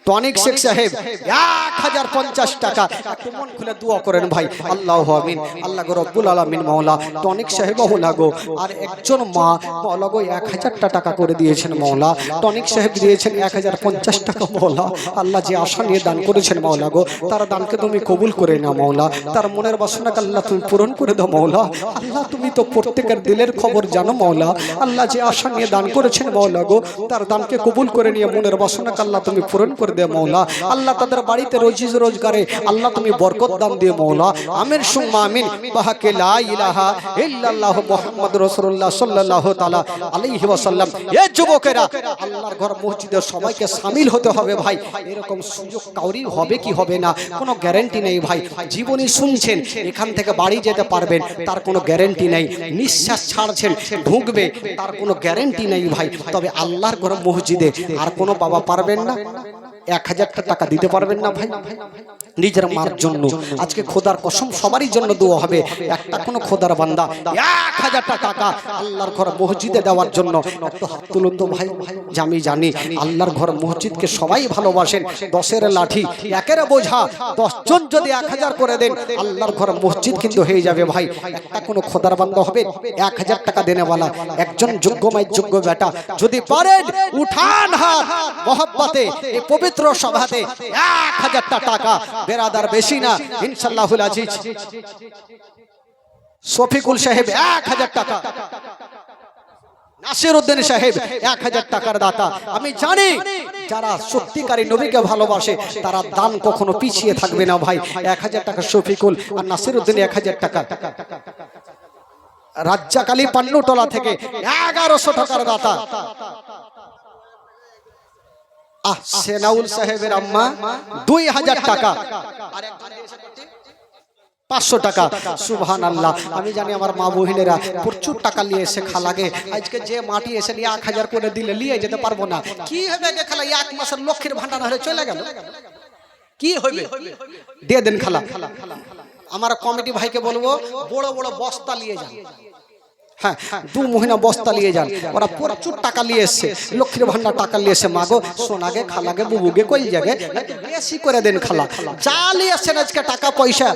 টনিক শেখ সাহেব 1050 টাকা। একটু মন খুলে দোয়া করেন ভাই। আল্লাহু আমিন। আল্লাহ গো রব্বুল আলামিন মাওলা টনিক সাহেব মাওলা গো, আর একজন মা মাওলা গো 1000 টাকা করে দিয়েছেন মাওলা। টনিক সাহেব দিয়েছেন 1050 টাকা মাওলা। আল্লাহ যে আশা নিয়ে দান করেছেন মাওলা গো, তার দানকে তুমি কবুল করে নাও মাওলা। তার মনের বাসনাকে আল্লাহ তুমি পূরণ করে দাও মাওলা। আল্লাহ তুমি তো প্রত্যেকের দিলের খবর জানো মাওলা। আল্লাহ যে আশা নিয়ে দান করেছেন মাওলা গো, তার দানকে কবুল করে নিয়ে মনের বাসনাকে আল্লাহ তুমি পূরণ করে দে মাওলা। আল্লাহ তাদের বাড়িতে রোজিজ রোজগারে আল্লাহ তুমি বরকত দান দিয়ে মাওলা। আমিন সুম্মা আমিন। বাহাকে লা ইলাহা ইল্লাল্লাহু মুহাম্মাদুর রাসূলুল্লাহ সাল্লাল্লাহু তাআলা আলাইহি ওয়াসাল্লাম। এই যুবকেরা, আল্লাহর ঘর মসজিদে সবাইকে শামিল হতে হবে ভাই। এরকম সুযোগ কাউরি হবে কি হবে না কোনো গ্যারান্টি নেই ভাই। জীবনী শুনছেন, এখান থেকে বাড়ি যেতে পারবেন তার কোনো গ্যারান্টি নেই। নিঃশ্বাস ছাড়ছেন, ঢুকবে, তার কোনো গ্যারান্টি নেই ভাই। তবে আল্লাহর ঘর মসজিদে আর কোনো বাবা পারবেন না 1000 টাকা দিতে পারবেন না ভাই? নিজের মার জন্য আজকে খোদার কসম সবারই জন্য দোয়া হবে। একটা কোনো খোদার বান্দা 1000 টাকা আল্লাহর ঘর মসজিদে দেওয়ার জন্য একটু হাত তুলুন তো ভাই। আমি জানি আল্লাহর ঘর মসজিদকে সবাই ভালোবাসেন। 10-এর লাঠি 1-এর বোঝা, 10 জন যদি 1000 করে দেন আল্লাহর ঘর মসজিদ কিন্তু হয়ে যাবে ভাই। একটা কোনো খোদার বান্দা হবে 1000 টাকা দেনেওয়ালা, একজন যোগ্য মাই যোগ্য বেটা যদি পারেন উঠান হাত মহব্বতে এই পবিত্র সভাতে 1000 টাকা। বেরাদার বেশি না ইনশাআল্লাহুল আজিজ। শফিকুল সাহেব 1000 টাকা, নাসির উদ্দিন সাহেব 1000 টাকার দাতা। আমি জানি যারা সত্যিকারী নবীকে ভালোবাসে তারা দান কখনো পিছিয়ে থাকবে না ভাই। 1000 টাকা শফিকুল আর নাসির উদ্দিন 1000 টাকা। রাজ্জাকালী পান্নুটলা থেকে 1100 টাকার দাতা। সেনাউল সাহেবের আম্মা 2000 টাকা। 500 টাকা। সুবহানাল্লাহ। আমি জানি আমার মা বহিনেরা প্রচুর টাকা নিয়ে এসে খালাগে আজকে যে মাটি এসে 1000 করে দিলে নিয়ে যেতে পারবো না। কি হবে খালা? 1 মাসের লক্ষ্মীর ভান্ডার হলে চলে গেল, কি হবে? দিয়ে দেন খালা। আমার কমিটি ভাইকে বলবো বড় বড় বস্তা নিয়ে যান। হ্যাঁ, 2 মহিনা বস্তা নিয়ে যান। ওরা প্রচুর টাকা নিয়ে এসছে, লক্ষ্মীর ভান্ডার টাকা নিয়ে এসে মাগো সোনাগে খালাগে বুবুগে কই জায়গায় বেশি করে দেন খালা। যা নিয়ে এসছেন আজকে টাকা পয়সা,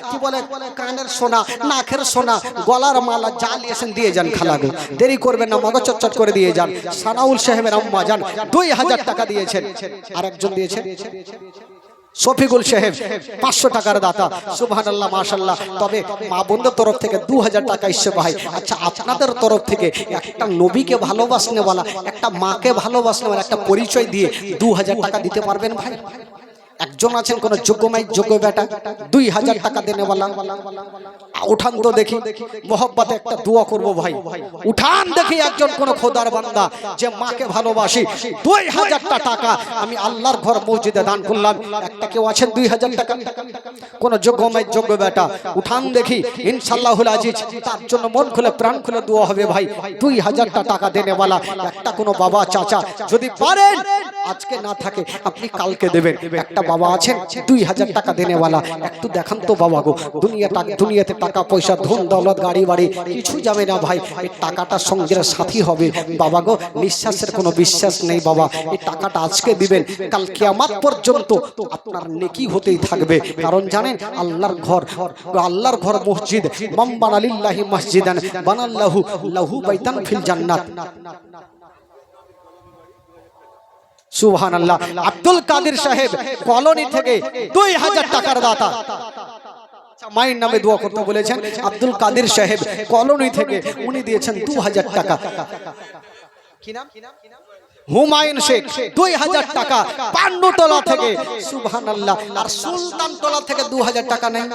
কি বলে কানের সোনা, নাকের সোনা, গলার মালা যা নিয়ে এসেন দিয়ে যান খালাগো। দেরি করবেন না মাগো, চটচট করে দিয়ে যান। সানাউল সাহেবের আম্মা যান 2000 টাকা দিয়েছেন। আর একজন দিয়েছেন শফিকুল সাহেব 500 টাকার দাতা। সুবহানাল্লাহ, মাশাআল্লাহ। তবে মা বোনদের তরফ থেকে 2000 টাকা এসছে ভাই। আচ্ছা, আপনাদের তরফ থেকে একটা নবীকে ভালোবাসনেওয়ালা, একটা মাকে ভালোবাসনেওয়ালা একটা পরিচয় দিয়ে 2000 টাকা দিতে পারবেন ভাই? একজন আছেন কোন যোগ্য মাই যোগ্য বেটা 2000 টাকা দেনেওয়ালা? উঠান তো দেখি, মোহব্বতে একটা দোয়া করব ভাই। উঠান দেখি একজন কোন খোদার বান্দা যে মাকে ভালোবাসি 2000 টাকা আমি আল্লাহর ঘর মসজিদে দান করলাম। একটা কেউ আছেন 2000 টাকা? কোন যোগ্য মাই যোগ্য বেটা উঠান দেখি। ইনশাআল্লাহুল আজিজ তার জন্য মন খুলে প্রাণ খুলে দোয়া হবে ভাই। 2000 টাকা দেনেওয়ালা একটা কোন বাবা চাচা যদি পারেন, আজকে না থাকে আপনি কালকে দেবেন। একটা বাবা আছেন 2000 টাকা দেনেওয়ালা, একটু দেখান তো বাবা গো। দুনিয়াতে টাকা পয়সা ধন দৌলত গাড়ি বাড়ি কিছু যাবে না ভাই। এই টাকাটা সঙ্গের সাথী হবে বাবা গো। নিঃশ্বাসের কোনো বিশ্বাস নেই বাবা। এই টাকাটা আজকে দিবেন, কাল কিয়ামত পর্যন্ত আপনার নেকি হতেই থাকবে। কারণ জানেন আল্লাহর ঘর মসজিদ মান বানালিল্লাহি মসজিদান বানাল্লাহু লাহু বাইতান ফিল জান্নাত। সুবহানাল্লাহ। আব্দুল কাদের সাহেব কলোনি থেকে 2000 টাকার দাতা। মায়ের নামে দোয়া করতে বলেছেন আব্দুল কাদের সাহেব কলোনি থেকে, উনি দিয়েছেন 2000 টাকা। কি নাম? হুমায়ুন শেখ 2000 টাকা পান্ডুতলা থেকে, সুবহানাল্লাহ। আর সুলতানতলা থেকে 2000 টাকা নেই,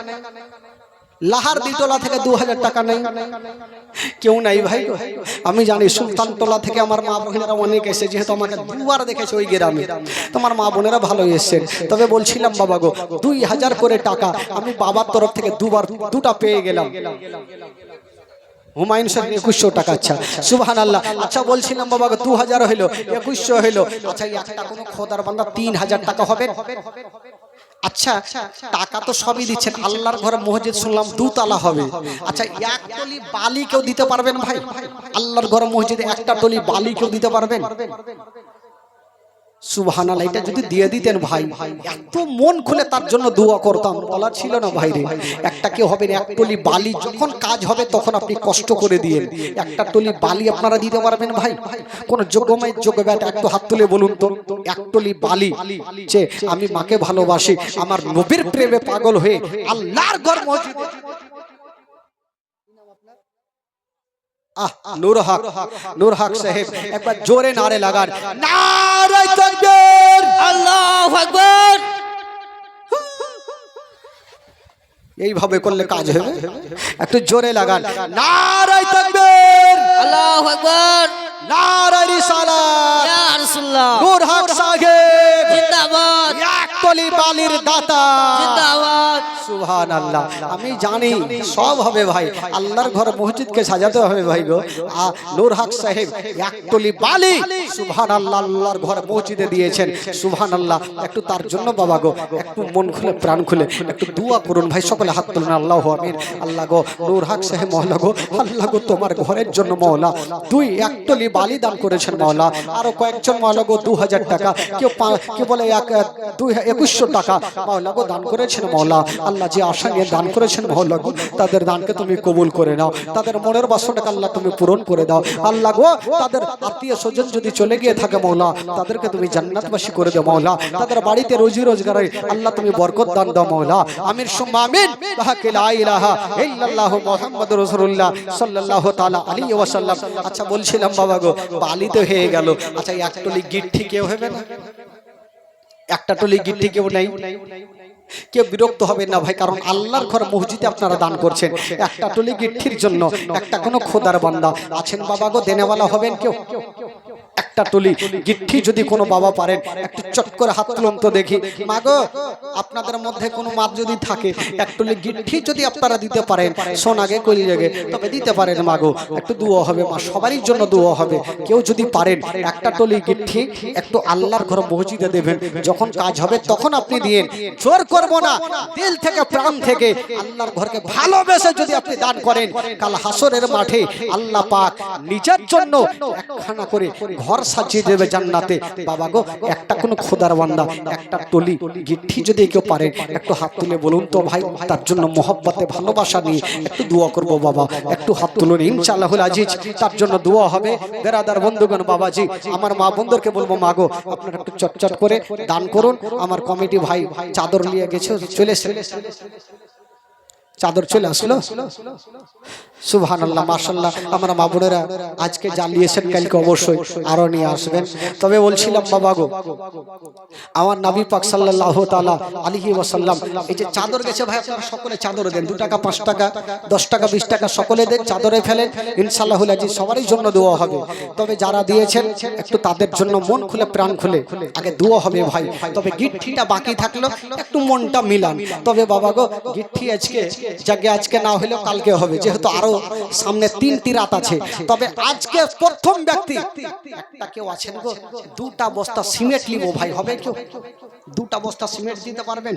লাহার দিতলা থেকে 2000 টাকা নেই, কেউ নাই ভাই। আমি জানি সুলতানতলা থেকে আমার মা বোনেরা অনেক এসে, যেহেতু আমাকে দুবার দেখেছে ওই গ্রামে, তোমার মা বোনেরা ভালো এসেছেন। তবে বলছিলাম বাবা গো, 2000 করে টাকা আমি বাবার তরফ থেকে দুটা পেয়ে গেলাম। হুমায়ুন শেখ 2100 টাকা। আচ্ছা সুবহানাল্লাহ। আচ্ছা বলছিলাম বাবা 2000 হইলো, 2100 হইলো। আচ্ছা একটা কোনো খোদার বান্দা 3000 টাকা হবে। আচ্ছা টাকা তো সবই দিচ্ছেন, আল্লাহর ঘরে মসজিদ শুনলাম 2 তলা হবে। আচ্ছা এক টলি বালি কেউ দিতে পারবেন ভাই? আল্লাহর ঘরে মসজিদে একটা টলি বালি কেউ দিতে পারবেন? সুবহানাল্লাহ। এটা যদি দিয়ে দিতেন ভাই, এত মন খুলে তার জন্য দোয়া করতাম, বলা ছিল না ভাই রে। একটা কেউ হবে না, এক টলি বালি যখন কাজ হবে তখন আপনি কষ্ট করে দিয়েন। একটা টলি বালি আপনারা দিতে পারবেন ভাই? কোন যোগ্যময় যোগ্য ব্যাটা একটু হাত তুলে বলুন তো, এক টলি বালি। যে আমি মাকে ভালোবাসি, আমার নবীর প্রেমে পাগল হয়ে আল্লাহর ঘর মসজিদে। নূর হক সাহেব একবার জোরে নারে লাগান, নারে তাকবীর, আল্লাহু আকবার। এইভাবে করলে কাজ হবে। একটু জোরে লাগান, নারে তাকবীর, আল্লাহু আকবার। নারে রিসালাত, ইয়া রাসূলুল্লাহ। নূর হক সাহেব জিন্দাবাদ, এক টলি বালির দাতা জিন্দাবাদ। সুবহানাল্লাহ। আমি জানি সব হবে ভাই, আল্লাহর ঘর মসজিদকে সাজাতে হবে ভাই গো। নূর হক সাহেব এক টলি বালি সুবহানাল্লাহ আল্লাহর ঘর মসজিদে দিয়েছেন, সুবহানাল্লাহ। একটু তার জন্য বাবা গো একটু মন খুলে প্রাণ খুলে একটু দোয়া করুন ভাই, সকলে হাত তুলুন। আল্লাহু আমিন। আল্লাহ গো নূর হক সাহেব মওলা গো, আল্লাহ গো তোমার ঘরের জন্য মওলা এক টলি বালি দান করেছেন মওলা। আরো কয়েকজন মওলা গো 2000 টাকা, কেউ বলে 2100 টাকা মওলা গো দান করেছেন মওলা। আল্লাহ যে আশা নিয়ে দান করেছেন মওলা গো, তাদের দানকে তুমি কবুল করে নাও, তাদের মনের বাসনাকে আল্লাহ তুমি পূরণ করে দাও। আল্লাহ গো তাদের আত্মীয় স্বজন যদি চলে গিয়ে থাকে মওলা, তাদেরকে তুমি জান্নাতবাসী করে দাও মওলা। তাদের বাড়িতে রুজি রোজগারে আল্লাহ তুমি বরকত দান দাও মওলা। আমির সুম্মা আমিন। বাহাকে লা ইলাহা ইল্লাল্লাহু মুহাম্মাদুর রাসূলুল্লাহ সাল্লাল্লাহু তাআলা আলাইহি ওয়াসাল্লাম। আচ্ছা বলছিলাম বাবা গো বালি তো হয়ে গেল। আচ্ছা এক টলি গিট্টি কেউ হবে না? একটা টলি গিট্টি কেউ নাই? কেউ বিরক্ত হবেন না ভাই, কারণ আল্লাহর ঘর মসজিদে আপনারা দান করছেন। একটা টলি গিট্টির জন্য একটা কোনো খোদার বান্দা আছেন বাবা গো, দেনেওয়ালা হবেন কেউ? একটা টলি গিট্টি যদি কোনো বাবা পারেন, একটু চট করে হাত তুলুন তো দেখি। মা গো আপনাদের মধ্যে কোনো মা যদি থাকে, এক টলি গিট্টি যদি আপনারা দিতে পারেন, সোনাগে কলিজাগে, তবে দিতে পারেন মা গো, একটু দোয়া হবে মা, সবারই জন্য দোয়া হবে। কেউ যদি পারেন একটা টলি গিট্টি একটু আল্লাহর ঘর মসজিদে দেবেন, যখন কাজ হবে তখন আপনি দিয়েন। জোর করব না, দিল থেকে প্রাণ থেকে আল্লাহর ঘরকে ভালোবেসে যদি আপনি দান করেন, কাল হাসরের মাঠে আল্লাহ পাক নিজের জন্য একখানা করে ঘর সাজিয়ে দেবে জান্নাতে। বাবা গো একটা কোনো খোদার বান্দা একটা টলি গিট্টি যদি কেউ পারেন, একটু হাত তুলে বলুন তো ভাই, তার জন্য মহব্বতে ভালোবাসা নিয়ে একটু দোয়া করব বাবা। একটু হাত তুলুন ইনশাআল্লাহুল আজিজ, তার জন্য দোয়া হবে। বেরাদার বন্ধুগণ বাবাজি, আমার মা বন্ধুদেরকে বলবো মা গো আপনারা একটু চটচট করে দান করুন। আমার কমিটি ভাই চাদর নিয়ে গেছে, চলে চাদর চলে আসলো। সুবহানাল্লাহ মাশাআল্লাহ। আমরা মা বোনেরা আজকে জ্বালিয়েছেন, কালকে অবশ্যই আরো নিয়ে আসবেন। তবে বলছিলাম বাবা গো, আমার নবী পাক সাল্লাল্লাহু তাআলা আলাইহি ওয়াসাল্লাম এই যে চাদর গেছে ভাই, আপনারা সকলে চাদর দেন। 2 টাকা 5 টাকা 10 টাকা 20 টাকা সকলে দেন, চাদরে ফেলেন। ইনশাআল্লাহুল আজিজ সবারই জন্য দোয়া হবে। তবে যারা দিয়েছেন একটু তাদের জন্য মন খুলে প্রাণ খুলে আগে দোয়া হবে ভাই। তবে গিট্টিটা বাকি থাকলো, একটু মনটা মিলান। তবে বাবা গো গিট্টি আজকে না হলেও কালকে হবে, যেহেতু আরো সামনে 3টি রাত আছে। তবে আজকে প্রথম ব্যক্তি একটা কেউ আছেন গো, 2টা বস্তা সিমেন্ট নিব ভাই, হবে কেউ? 2টা বস্তা সিমেন্ট দিতে পারবেন?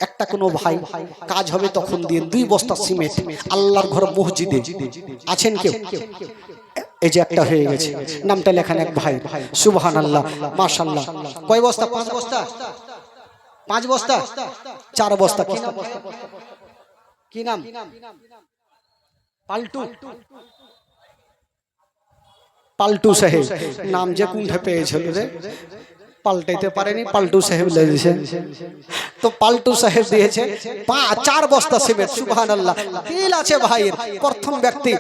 একটা কোনো ভাই কাজ হবে তখন দিন 2 বস্তা সিমেন্ট আল্লাহর ঘর মসজিদে। আছেন কেউ? এই যে একটা হয়ে গেছে, নামটা লেখান এক ভাই। সুবহানাল্লাহ মাশাআল্লাহ। কয় বস্তা? 5 বস্তা? 5 বস্তা? 4 বস্তা? কি নাম? পাল্টু সাহেব নাম যে কুণ্ঠে পেয়েছিল রে, পাল্টাইতে পারেনি, পাল্টু সাহেব লেগেছে। তো পাল্টু সাহেব দিয়েছে 4 বস্তা সিমেন্ট। সুবহানাল্লাহ, দিল আছে ভাইয়ের। প্রথম ব্যক্তি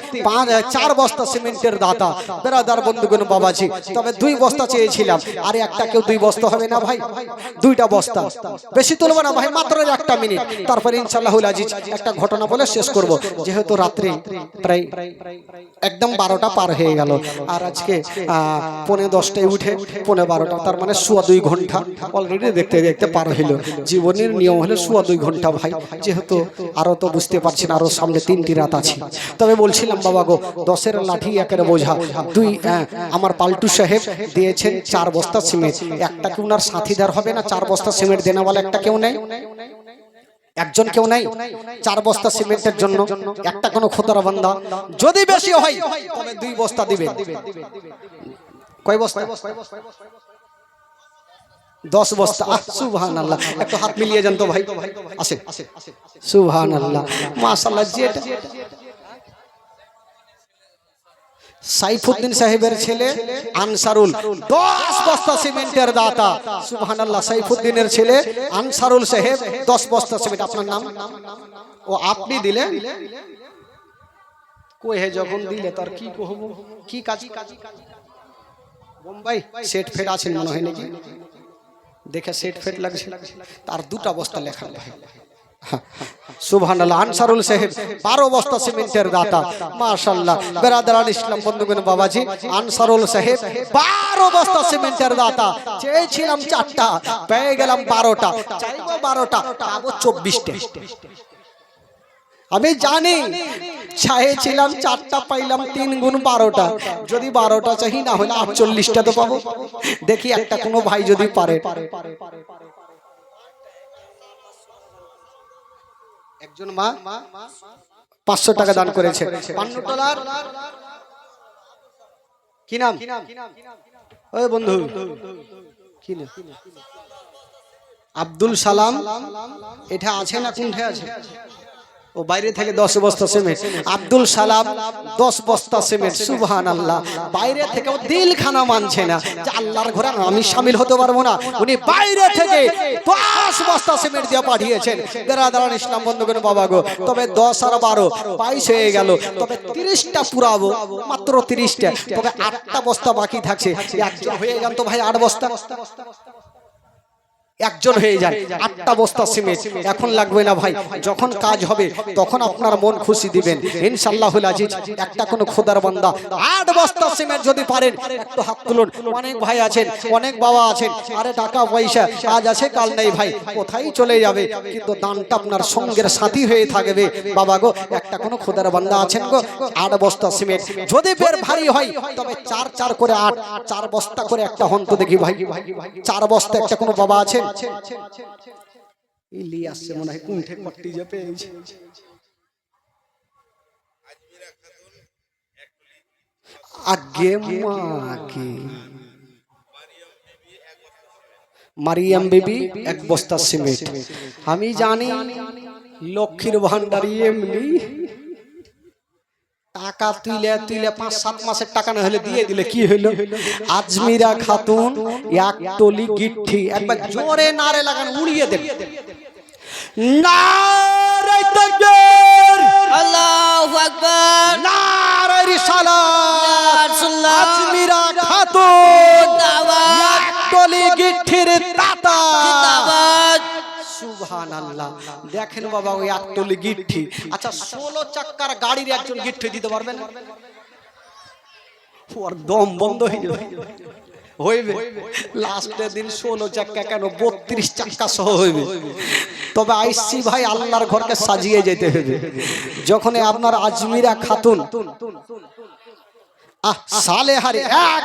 4 বস্তা সিমেন্টের দাতা। বেরাদার বন্ধুগণ বাবাজি, তবে 2 বস্তা চেয়েছিলাম, আরে একটা কেউ 2 বস্তা হবে না ভাই, 2টা বস্তা। বেশি তুলবো না ভাই, মাত্র 1 মিনিট, তারপরে ইনশাআল্লাহুল আজিজ একটা ঘটনা বলে শেষ করব। যেহেতু রাত্রি প্রায় একদম 12টা পার হয়ে গেল, আর আজকে 10:45 উঠে 12:30, তার মানে 2.25 ঘন্টা অলরেডি দেখতে দেখতে পার হইল। জীবনের নিয়ম হলো 2.25 ঘন্টা ভাই, যেহেতু আরো তো বুঝতে পারছেন আরো সামনে 3টি রাত আছে। তবে বলছিলাম বাবা গো, 10-এর লাঠি 1-এর বোঝা। আমার পাল্টু সাহেব দিয়েছেন 4 বস্তা সিমেন্ট। একটা কি উনার সাথীদার হবে না? 4 বস্তা সিমেন্ট দেনাওয়ালা একটা কেউ নেই? একজন কেউ নাই 4 বস্তা সিমেন্টের জন্য? একটা কোনো খোদার বান্দা যদি বেশি হয় তবে 2 বস্তা দিবেন। কয় বস্তা? 10 বস্তা। সুবহানাল্লাহ, একটু হাত মিলিয়ে যান তো ভাই, আসেন। সুবহানাল্লাহ, মাশাআল্লাহ। যেটা সাইফুদ্দিন সাহেবের ছেলে আনসারুল 10 বস্তা সিমেন্টের দাতা। সুবহানাল্লাহ, সাইফুদ্দিনের ছেলে আনসারুল সাহেব 10 বস্তা সিমেন্ট। আপনার নাম? ও আপনি দিলে কই হে, যখন দিলে তার কি কহব, কি কাজ? বোম্বাই সেট ফেট আছেন মনে হয় নাকি, দেখে সেট ফেট লাগছে। তার 2টা বস্তা লেখা ভাই। সুবহানাল্লাহ, আনসারুল সাহেব 12 বস্তা সিমেন্টের দাতা। মাশাআল্লাহ, বেরাদারান ইসলাম বন্ধুগণ বাবাজি, আনসারুল সাহেব 12 বস্তা সিমেন্টের দাতা। চেয়েছিলাম 4টা, পেয়ে গেলাম 12টা। চাইবো 12টা, পাবো 24টা। আমি জানি চাইছিলাম 4টা, পাইলাম 3 গুণ 12টা। যদি 12টা চাই না হলে 48টা তো পাবো। দেখি একটা কোনো ভাই যদি পারে। একজন মা 500 টাকা দান করেছে। $5 কি নাম? ওই বন্ধু কি নাম? আব্দুল সালাম। এটা আছে না কোনটা আছে? ও বাইরে থেকে 10 বস্তা সিমেন্ট। আব্দুল সালাম 10 বস্তা সিমেন্ট। সুবহানাল্লাহ, বাইরে থেকে ও দিলখানা মানছে না যে আল্লাহর ঘরে আমি শামিল হতে পারবো না। উনি বাইরে থেকে 10 বস্তা সিমেন্ট দিয়ে পাঠিয়েছেন। বেরাদারান ইসলাম বন্ধুগণ বাবা গো, তবে 10 আর 12 22 হয়ে গেল। তবে 30টা পুরাবো, মাত্র 30টা। তবে 8টা বস্তা বাকি থাকছে। একজন হয়ে যান তো ভাই, 8 বস্তা। একজন হয়ে যায় 8টা বস্তা সিমেন্ট। এখন লাগবে না ভাই, যখন কাজ হবে তখন আপনার মন খুশি দিবেন ইনশাআল্লাহুল আজিজ। একটা কোন খোদার বান্দা 8 বস্তা সিমেন্ট যদি পারেন, একটু হাত তুলুন। অনেক ভাই আছেন, অনেক বাবা আছেন, আরে টাকা পয়সা আজ আছে কাল নেই ভাই, কোথায় চলে যাবে, কিন্তু দানটা আপনার সঙ্গের সাথী হয়ে থাকবে। বাবা গো, একটা কোন খোদার বান্দা আছেন গো, 8 বস্তা সিমেন্ট যদি বের ভারী হয় তবে 4 করে 8, 4 বস্তা করে একটা হন তো দেখি ভাই। 4 বস্তা একটা কোন বাবা আছেন? ইলিয়াস মনে হয় কুণ্ঠে কট্টি যে পেয়েছে। আগে মাকে মারিয়াম বিবি 1 বস্তা সিমেন্ট। আমি জানি লক্ষ্মীর ভান্ডারি এমনি টাকা তুলে 5-7 মাসের টাকা না হলে দিয়ে দিলে কি হলো। আজমিরা খাতুন 1 টলি গিট্টি, একবার জোরে নারে লাগান, উড়িয়ে দেন। নারে তাকবীর, আল্লাহু আকবার, নারে রিসালাত। রাসূলুল্লাহ, আজমিরা খাতুন জিন্দাবাদ, 1 টলি গিট্টির দাতা। জিন্দাবাদ। সুবহানাল্লাহ, দেখেন বাবা ওই 1 টলি গিট্টি। আচ্ছা 16 চাকার গাড়ির একজন গিট্টি দিতে পারবেন? ওর দম বন্ধ হয়ে যাবে। হইবে লাস্টের দিন 16 চাকা কেন 32 চাকা সহ হইবে। তবে আইসি ভাই আল্লাহর ঘরকে সাজিয়ে যেতে হবে। যখন আপনার আজমিরা খাতুন সালেহার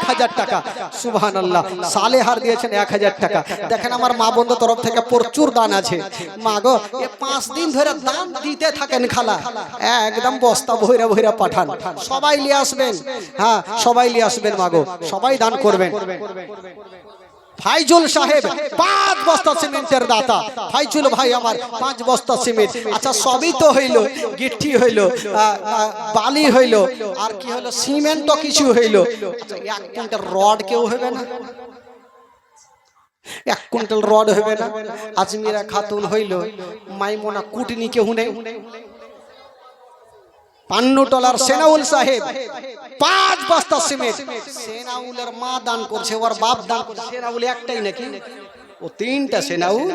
1000 টাকা, সুবহানাল্লাহ, সালেহার দিয়েছেন 1000 টাকা। দেখেন আমার মা বন্ধু তরফ থেকে প্রচুর দান আছে। মা গো, 5 দিন ধরে দান দিতে থাকেন খালা, একদম বস্তা ভইরা ভইরা পাঠান। সবাই নিয়ে আসবেন, হ্যাঁ সবাই নিয়ে আসবেন মা গো, সবাই দান করবেন। ফাইজুল সাহেব 5 বস্তা সিমেন্টের দাতা। ফাইজুল ভাই আমার 5 বস্তা সিমেন্ট। আচ্ছা সবই তো হইল, গিট্টি হইল, বালি হইল, আর কি হলো, সিমেন্টও কিছু হইল। আচ্ছা 1 কুইন্টাল রড কেউ হবে না? 1 কুইন্টাল রড হবে না। আজমিরা খাতুন হইল মাইমোনা কুটনি কেউ নেই, পান্নুটলার সেনাউল সাহেব 5 বস্তা সিমেন্ট, সেনাউলের মা দান করছে, ওর বাপ দান করছে। সেনাউল একটাই নাকি ও 3টা সেনাউল?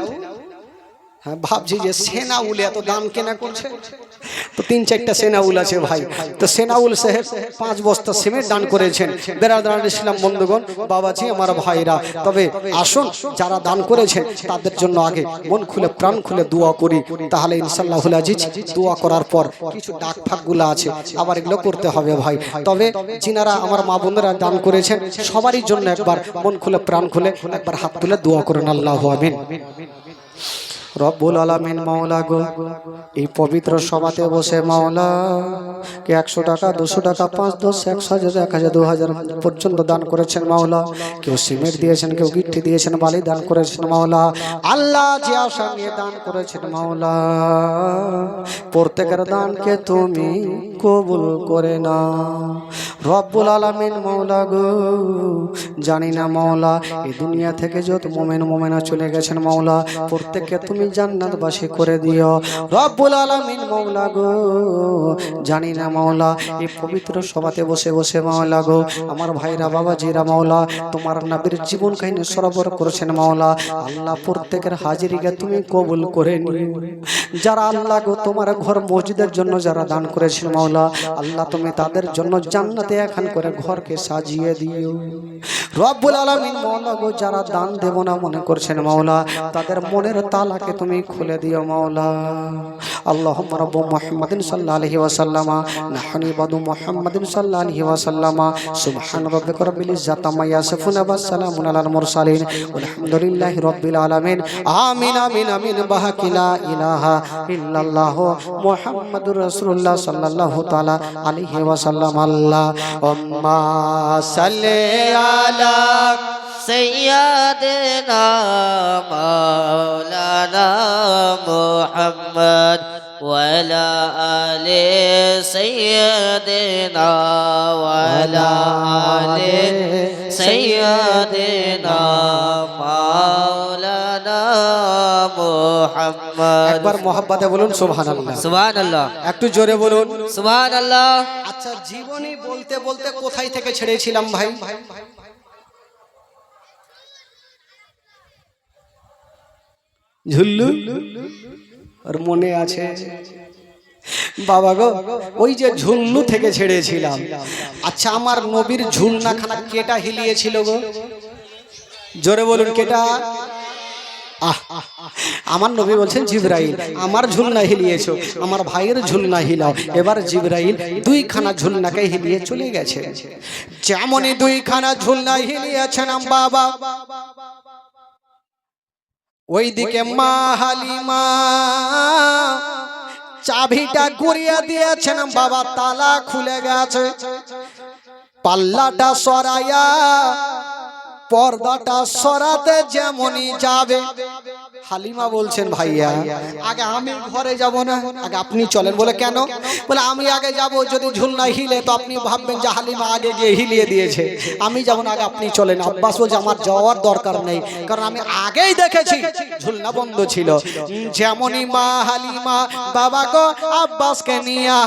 হ্যাঁ, ভাবছি যে সেনাউল এত দাম কেনা করছে, তো 3-4টা সেনাউল আছে ভাই। তো সেনাউল সাহেব 5 বস্তা সিমেন্ট দান করেছেন। বেরাদারান ইসলাম বন্ধুগণ, বাবাজি আমার ভাইরা, তবে আসুন যারা দান করেছেন তাদের জন্য আগে মন খুলে প্রাণ খুলে দোয়া করি, তাহলে ইনশাআল্লাহুল আজিজ দোয়া করার পর কিছু ডাক ফাকগুলো আছে আবার এগুলো করতে হবে ভাই। তবে যিনারা আমার মা বোনেরা দান করেছেন সবারই জন্য একবার মন খুলে প্রাণ খুলে একবার হাত তুলে দোয়া করেন। আল্লাহু আমিন। রব্বুল আলামিন মাওলা গো, এই পবিত্র সভাতে বসে মাওলা কে 100 টাকা 200 টাকা 5, 10, 100, 1000, 2000 পর্যন্ত দান করেছেন মাওলা। কেউ সিমেন্ট দিয়েছেন, কেউ গিট্টি দিয়েছেন, বালি দান করেছেন মাওলা। আল্লাহ যে আশা নিয়ে দান করেছেন মাওলা, প্রত্যেকের দানকে তুমি কবুল করে না রব্বুল আলামিন মাওলা গো। জানি না মাওলা এই দুনিয়া থেকে যত মুমিন মুমিনা চলে গেছেন মাওলা, প্রত্যেককে তুমি জান্নাতবাসী করে দিও রব্বুল আলামিন মাওলা গো। জানি না মাওলা এই পবিত্র সভাতে বসে বসে মাওলা গো আমার ভাইরা বাবাজিরা মাওলা তোমার নবীর জীবন কাহিনী সরবর করেছেন মাওলা। আল্লাহ প্রত্যেকের হাজিরিকে তুমি কবুল করে নিও। যারা আল্লাহ গো তোমার ঘর মসজিদের জন্য যারা দান করেছেন মাওলা, আল্লাহ তুমি তাদের জন্য জান্নাতে এখন করে ঘরকে সাজিয়ে দিও রব্বুল আলামিন মাওলা গো। যারা দান দেব না মনে করছেন মাওলা, তাদের মনের তালাকে তুমি খুলে দিও মাওলা। আল্লাহুম্মা রাব্বু মুহাম্মাদিন সাল্লাল্লাহু আলাইহি ওয়াসাল্লামা নাহনু ইবাদু মুহাম্মাদিন সাল্লাল্লাহু আলাইহি ওয়াসাল্লামা সুবহান রাব্বিকা রাব্বিল ইজ্জাতি আম্মা ইয়াসিফুন ওয়া সালামুন আলাল মুরসালিন আলহামদুলিল্লাহি রাব্বিল আলামিন। আমিন আমিন আমিন। বাহাকি লা ইলাহা ইল্লাল্লাহ মুহাম্মাদুর রাসূলুল্লাহ সাল্লাল্লাহু তাআলা আলাইহি ওয়াসাল্লাম। আল্লাহুম্মা সাল্লি আলা سيدنا مولانا محمد وعلى آل سيدنا وعلى آل سيدنا مولانا محمد। একবার মোহাব্বতে বলুন সুবহানাল্লাহ। সুবহানাল্লাহ। একটু জোরে বলুন সুবহানাল্লাহ। আচ্ছা, জীবনী বলতে বলতে কোথায় থেকে ছেড়েছিলাম ভাই? ঝুল্লু আর মনে আছে বাবা গো, ওই যে ঝুল্লু থেকে ছেড়েছিলাম। আচ্ছা, আমার নবীর ঝুলনাখানা কেটা হিলিয়েছিল গো? জোরে বলুন কেটা? আমার নবী বলছেন জিবরাইল আমার ঝুলনা হিলিয়েছো, আমার ভাইয়ের ঝুলনা হিলাও। এবার জিবরাইল 2খানা ঝুলনাকে হিলিয়ে চলে গেছে। যেমনই 2খানা ঝুলনা হিলিয়েছেন বাবা, ওইদিকে মা হালিমা চাবিটা ঘুরিয়ে দিয়েছেন বাবা, তালা খুলে গেছে। পাল্লাটা সরাইয়া পর্দাটা সরাতে যেমনই যাবে, হালিমা বলছেন ভাইয়া আগে আমি ঘরে যাব না, আগে আপনি চলেন। বলে কেন? বলে আমি আগে যাব, যদি ঝুলনা হিলে তো আপনি ভাববেন যে হালিমা আগে গিয়ে হিলিয়ে দিয়েছে, আমি যাব না, আগে আপনি চলেন। আব্বাস বলছে আমার যাওয়ার দরকার নেই, কারণ আমি আগেই দেখেছি ঝুলনা বন্ধ ছিল। যেমনই মা হালিমা বাবা গো আব্বাসকে নিয়া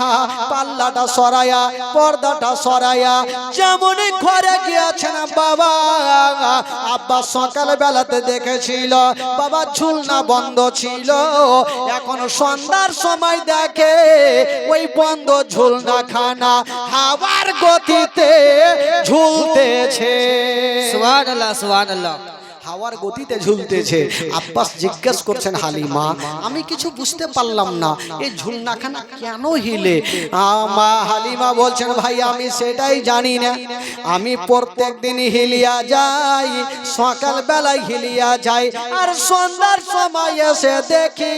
পাল্লাটা সরাইয়া পর্দাটা সরাইয়া যেমনই ঘরে গিয়েছেন বাবা, আব্বাস সকাল বেলাতে দেখেছিল বাবা ঝুলনা বন্ধ ছিল। এখন সন্ধ্যার সময় দেখে ওই বন্ধ ঝুলনা খানা হাওয়ার গতিতে ঝুলতেছে। সুবহানাল্লাহ সুবহানাল্লাহ। হাওয়ার গতিতে ঝুলতেছে। আব্বাস জিজ্ঞেস করছেন হালিমা আমি কিছু বুঝতে পারলাম না, এই ঝুলনাখানা কেন হিলে? মা হালিমা বলছেন ভাই আমি সেটাই জানি না, আমি প্রত্যেক দিন হিলিয়া যাই, সকাল বেলায় হিলিয়া যাই, আর সন্ধ্যার সময় এসে দেখি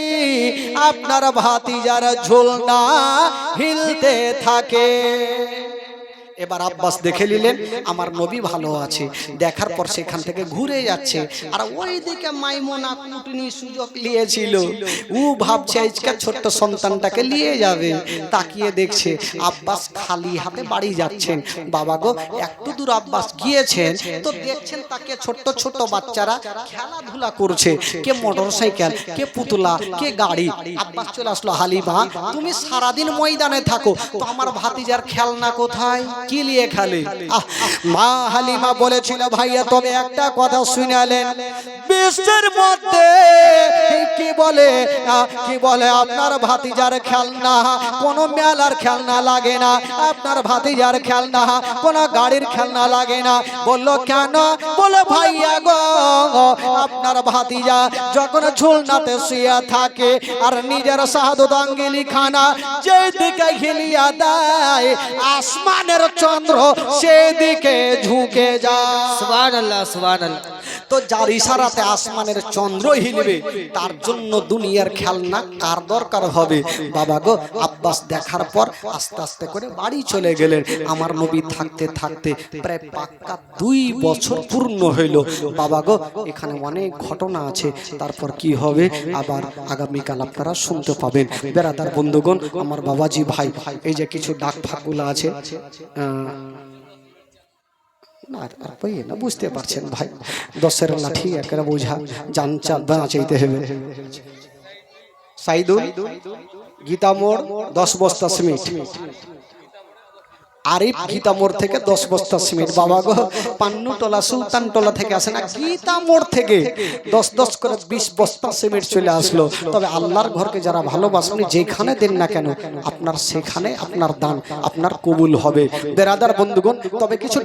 আপনার ভাতিজার ঝুলনা হিলতে থাকে। এবার আব্বাস দেখে নিলেন আমার নবী ভালো আছে, দেখার পর সেখান থেকে ঘুরে যাচ্ছে। আর ওইদিকে মাইমুনা কুটনি সুযোগ নিয়েছিল, ও ভাবছে আজকে ছোট্ট সন্তানটাকে নিয়ে যাবে। তাকিয়ে দেখছে আব্বাস খালি হাতে বাড়ি যাচ্ছেন। বাবা গো, একটু দূর আব্বাস গিয়েছেন তো দেখছেন তাকে ছোট্ট ছোট্ট বাচ্চারা খেলাধুলা করছে, কে মোটর সাইকেল, কে পুতুলা, কে গাড়ি। আব্বাস চলে আসলো, হালিমা তুমি সারাদিন ময়দানে থাকো, তো আমার ভাতিজার খেলনা কোথায়, কি নিয়ে খেলে? মা হালিমা বলেছিল, ভাইয়া তবে একটা কথা শুনালেন, বিশ্বের মধ্যে কি বলে আপনার ভাতিজার খেলনা কোন মেলার খেলনা লাগে না, আপনার ভাতিজার খেলনা কোন গাড়ির খেলনা লাগে না। বললো কেন? বলে ভাইয়া গো, আপনার ভাতিজা যখন ঝুলনাতে শুয়ে থাকে আর নিজের শাহাদত আঙ্গুলি খানা যেদিকে হিলিয়া দেয় আসমানের চন্দ্র সেদিকে ঝুঁকে যায়। সুবহানাল্লাহ সুবহানাল্লাহ। তো যার ইশারাতে আসমানের চন্দ্র হিলবে তার জন্য দুনিয়ার খেলনা কার দরকার হবে? বাবা গো, আব্বাস দেখার পর আস্তে আস্তে করে বাড়ি চলে গেলেন। আমার নবী থাকতে থাকতে প্রায় পাক্কা 2 বছর পূর্ণ হইল। বাবা গো, এখানে অনেক ঘটনা আছে, তারপর কি হবে আবার আগামীকাল আপনারা শুনতে পাবেন। বেরাদার বন্ধুগণ, আমার বাবাজি ভাই, এই যে কিছু ডাক ফাঁকগুলো আছে না বুঝতে পারছেন ভাই, 10-এর লাঠি একেবারে বোঝা জান বাঁচাইতে হবে। সাইদুল গীতামোড় 10 বস্তা সিমেন্ট, আরিফ গীতামোড় থেকে 10 বস্তা সিমেন্ট। বাবা গো, পান্নুটোলা সুলতানটোলা থেকে আসে না, গীতামোড় থেকে 10 করে 20 বস্তা সিমেন্ট চলে আসলো। তবে আল্লাহর ঘরকে যারা ভালোবাসেন, যেখানে দেন না কেন আপনার সেখানে আপনার দান আপনার কবুল হবে। বেরাদার বন্ধুগণ, তবে কিছু